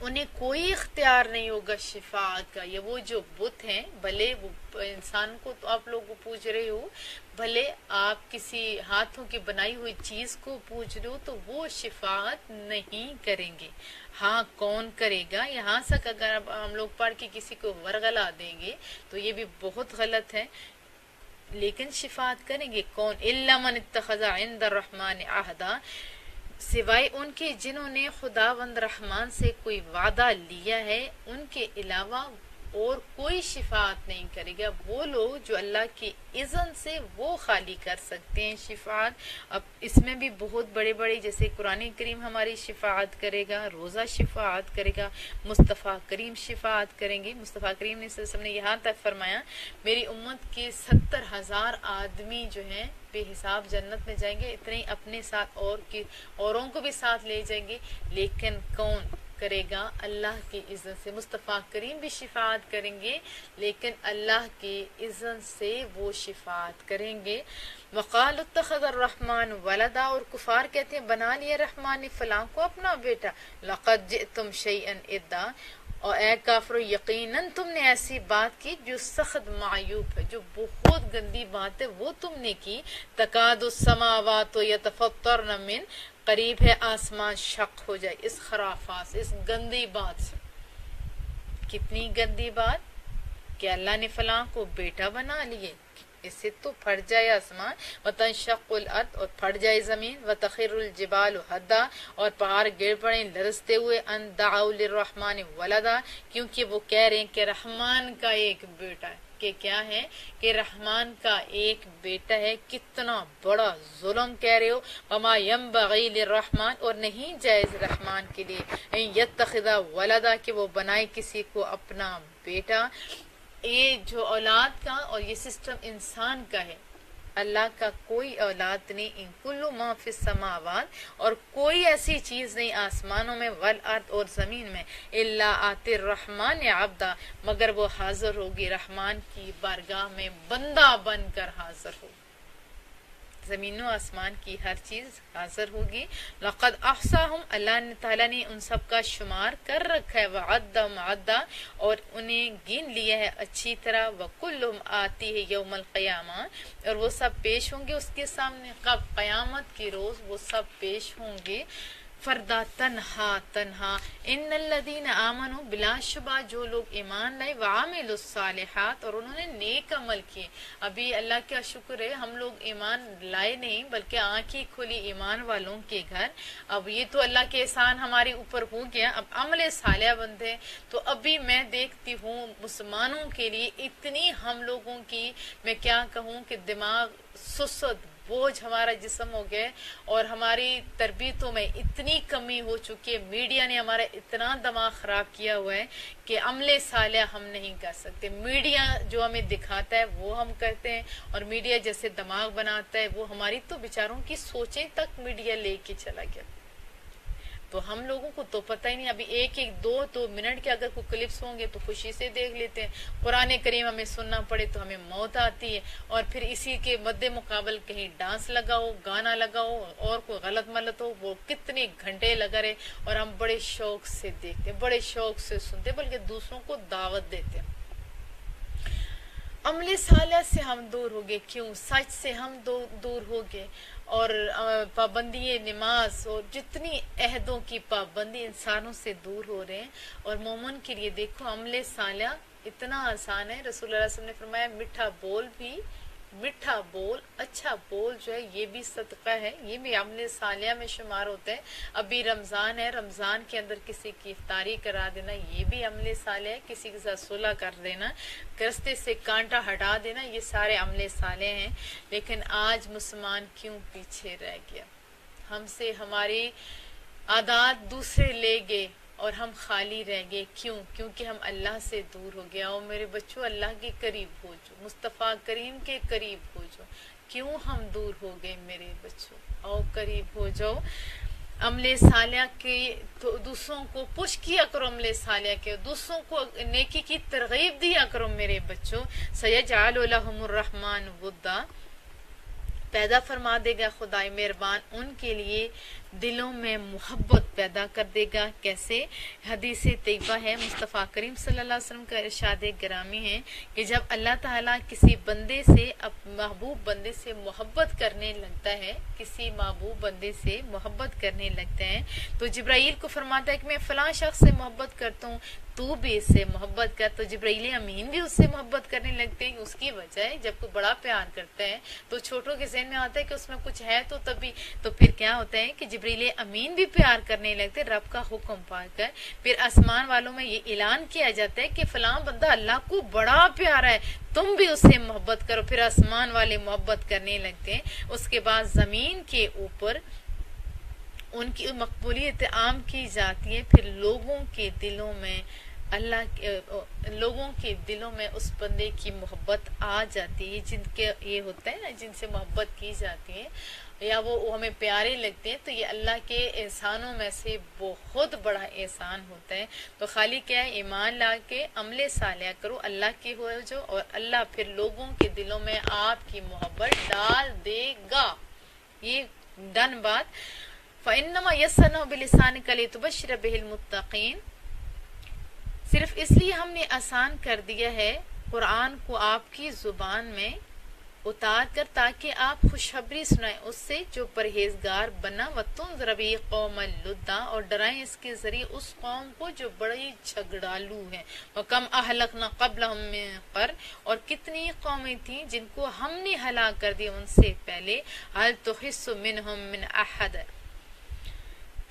انہیں کوئی اختیار نہیں ہوگا شفاعت کا۔ یہ وہ جو بت ہیں، بھلے وہ انسان کو تو آپ لوگ پوج رہے ہو، بھلے آپ کسی ہاتھوں کی بنائی ہوئی چیز کو پوج رہے ہو، تو وہ شفاعت نہیں کریں گے۔ ہاں کون کرے گا؟ یہاں تک اگر ہم لوگ پڑھ کے کسی کو ورغلا دیں گے تو یہ بھی بہت غلط ہے، لیکن شفاعت کریں گے کون؟ الا من اتخذ عند الرحمن عہدا، سوائے ان کے جنہوں نے خداوند رحمان سے کوئی وعدہ لیا ہے، ان کے علاوہ اور کوئی شفاعت نہیں کرے گا۔ وہ لوگ جو اللہ کی اذن سے وہ خالی کر سکتے ہیں شفاعت۔ اب اس میں بھی بہت بڑے بڑے، جیسے قرآن کریم ہماری شفاعت کرے گا، روزہ شفاعت کرے گا، مصطفیٰ کریم شفاعت کریں گے۔ مصطفیٰ کریم نے صلی اللہ علیہ وسلم نے یہاں تک فرمایا میری امت کے 70,000 آدمی جو ہیں بے حساب جنت میں جائیں گے، اتنے اپنے ساتھ اوروں کو بھی ساتھ لے جائیں گے، لیکن کون کرے گا؟ اللہ کی اذن سے۔ مصطفیٰ کریم بھی شفاعت کریں گے، لیکن اللہ کی اذن سے وہ شفاعت کریں گے۔ وقال اتخذ الرحمن ولدا، اور کفار کہتے ہیں بنا لیا رحمان نے فلاں کو اپنا بیٹا۔ لقد جئتم شیئا ادا، اور اے کافرو یقیناً تم نے ایسی بات کی جو سخت معیوب ہے، جو بہت گندی بات ہے وہ تم نے کی۔ تکاد السماوات یتفطرن من، قریب ہے آسمان شق ہو جائے اس خرافات سے، اس گندی بات سے۔ کتنی گندی بات کہ اللہ نے فلاں کو بیٹا بنا لیے، اس سے تو پھٹ جائے آسمان، وتنشق الارض اور پھٹ جائے زمین، وتخر الجبال ہدا اور پہاڑ گر پڑیں لرزتے ہوئے، ان دعوا للرحمن ولدا کیونکہ وہ کہہ رہے ہیں کہ رحمان کا ایک بیٹا ہے، کہ کیا ہے کہ رحمان کا ایک بیٹا ہے۔ کتنا بڑا ظلم کہہ رہے ہو، وما ينبغي للرحمن اور نہیں جائز رحمان کے لیے، ان يتخذ ولدا کہ وہ بنائے کسی کو اپنا بیٹا۔ یہ جو اولاد کا اور یہ سسٹم انسان کا ہے، اللہ کا کوئی اولاد نہیں، ان کل ما فی السماوات اور کوئی ایسی چیز نہیں آسمانوں میں والارض اور زمین میں، الا آتی الرحمن عبدا مگر وہ حاضر ہوگی رحمان کی بارگاہ میں بندہ بن کر حاضر ہوگی، زمین و آسمان کی ہر چیز حاضر ہوگی۔ لقد احصاہم اللہ تعالیٰ نے ان سب کا شمار کر رکھا ہے، وعدہم عدا اور انہیں گن لیا ہے اچھی طرح، وکلہم آتی ہے یوم القیامہ اور وہ سب پیش ہوں گے اس کے سامنے، کب؟ قیامت کے روز وہ سب پیش ہوں گے فردا تنہا تنہا۔ ان الذین آمنوا بلا شبہ جو لوگ ایمان لائے، وعملوا الصالحات اور انہوں نے نیک عمل کیے۔ ابھی اللہ کا شکر ہے ہم لوگ ایمان لائے نہیں بلکہ آنکھیں کھلی ایمان والوں کے گھر، اب یہ تو اللہ کے احسان ہمارے اوپر ہو گیا، اب عمل صالح بندے۔ تو ابھی میں دیکھتی ہوں مسلمانوں کے لیے اتنی ہم لوگوں کی میں کیا کہوں کہ دماغ سست بوجھ ہمارا جسم ہو گئے، اور ہماری تربیتوں میں اتنی کمی ہو چکی ہے، میڈیا نے ہمارا اتنا دماغ خراب کیا ہوا ہے کہ عمل صالح ہم نہیں کر سکتے۔ میڈیا جو ہمیں دکھاتا ہے وہ ہم کرتے ہیں، اور میڈیا جیسے دماغ بناتا ہے وہ ہماری تو بیچاروں کی سوچیں تک میڈیا لے کے چلا گیا۔ تو ہم لوگوں کو تو پتہ ہی نہیں، ابھی ایک دو منٹ کے اگر کوئی کلپس ہوں گے تو خوشی سے دیکھ لیتے ہیں، قرآن کریم ہمیں سننا پڑے تو ہمیں موت آتی ہے، اور پھر اسی کے مد مقابل کہیں ڈانس لگاؤ، گانا لگاؤ اور کوئی غلط ملت ہو، وہ کتنے گھنٹے لگا رہے، اور ہم بڑے شوق سے دیکھتے ہیں، بڑے شوق سے سنتے، بلکہ دوسروں کو دعوت دیتے ہیں۔ عمل صالح سے ہم دور ہو گئے، کیوں؟ سچ سے ہم دور ہو گئے، اور پابندی نماز اور جتنی عہدوں کی پابندی انسانوں سے دور ہو رہے ہیں۔ اور مومن کے لیے دیکھو عمل صالح اتنا آسان ہے، رسول اللہ صلی اللہ علیہ وسلم نے فرمایا میٹھا بول اچھا بول جو ہے یہ بھی صدقہ ہے، یہ بھی عمل صالح میں شمار ہوتا ہے۔ ابھی رمضان ہے، رمضان کے اندر کسی کی افطاری کرا دینا یہ بھی عمل صالح ہے، کسی کے ساتھ صلح کر دینا، رستے سے کانٹا ہٹا دینا، یہ سارے عمل صالح ہیں۔ لیکن آج مسلمان کیوں پیچھے رہ گیا؟ ہم سے ہماری عادات دوسرے لے گئے اور ہم خالی رہ گئے، کیوں؟ کیونکہ ہم اللہ سے دور ہو گیا۔ اور میرے بچوں اللہ کے قریب ہو جو، مصطفیٰ کریم کے قریب ہو جو۔ کیوں ہم دور ہو گئے میرے بچوں؟ آؤ قریب ہو جاؤ۔ عمل صالح کے دوسروں کو پش کیا کرو، عمل صالح کے دوسروں کو نیکی کی ترغیب دیا کرو میرے بچوں۔ سیجعل لهم الرحمن ودا پیدا فرما دے گا خدائے مہربان ان کے لیے دلوں میں محبت پیدا کر دے گا۔ کیسے؟ حدیث طیبہ ہے، مصطفیٰ کریم صلی اللہ علیہ وسلم کا ارشاد گرامی ہے کہ جب اللہ تعالیٰ کسی بندے سے محبوب بندے سے محبت کرنے لگتا ہے، کسی محبوب بندے سے محبت کرنے لگتا ہے تو جبرائیل کو فرماتا ہے کہ میں فلاں شخص سے محبت کرتا ہوں، تو بھی اس سے محبت کر۔ تو جبرائیل امین بھی اس سے محبت کرنے لگتے ہیں۔ اس کی وجہ ہے جب کوئی بڑا پیار کرتا ہے تو چھوٹوں کے ذہن میں آتا ہے کہ اس میں کچھ ہے تو تبھی، تو پھر کیا ہوتا ہے کہ جبرائیل امین بھی پیار کرنے لگتے رب کا حکم پا کر۔ پھر آسمان والوں میں یہ اعلان کیا جاتا ہے کہ فلاں بندہ اللہ کو بڑا پیارا ہے، تم بھی اس سے محبت کرو، پھر آسمان والے محبت کرنے لگتے ہیں۔ اس کے بعد زمین کے اوپر ان کی مقبولیت عام کی جاتی ہے، پھر لوگوں کے دلوں میں لوگوں کے دلوں میں اس بندے کی محبت آ جاتی ہے، جن کے یہ ہوتا ہے نا، جن سے محبت کی جاتی ہے یا وہ ہمیں پیارے لگتے ہیں، تو یہ اللہ کے احسانوں میں سے بہت بڑا احسان ہوتا ہے۔ تو خالی کیا ہے، ایمان لا کے عمل صالح کرو، اللہ کے ہو جو، اور اللہ پھر لوگوں کے دلوں میں آپ کی محبت ڈال دے گا۔ یہ ڈن بات۔ فَإِنَّمَا يَسَّرْنَاهُ بِلِسَانِكَ لِتُبَشِّرَ بِهِ الْمُتَّقِينَ، صرف اس لیے ہم نے آسان کر دیا ہے قرآن کو آپ کی زبان میں اتار کر تاکہ آپ خوشخبری سنائیں اس سے جو پرہیزگار بنا، وَتُنذِرَ بِهِ قَوْمًا لُدًّا، اور ڈرائیں اس کے ذریعے اس قوم کو جو بڑی جھگڑالو ہیں، وَكَمْ أَهْلَكْنَا قَبْلَهُمْ مِنْ قَرْنٍ، اور کتنی قومیں تھیں جن کو ہم نے ہلاک کر دیا ان سے پہلے، هَلْ تُحِسُّ مِنْهُمْ مِنْ أَحَدٍ،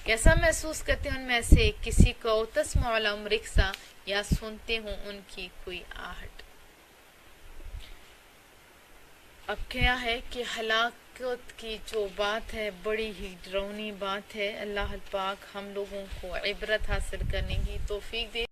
کیسا محسوس کرتے ہیں ان میں سے کسی کو، تسمع لهم رکسا، یا سنتے ہوں ان کی کوئی آہٹ۔ اب کیا ہے کہ ہلاکت کی جو بات ہے بڑی ہی ڈراؤنی بات ہے۔ اللہ پاک ہم لوگوں کو عبرت حاصل کرنے کی توفیق دے۔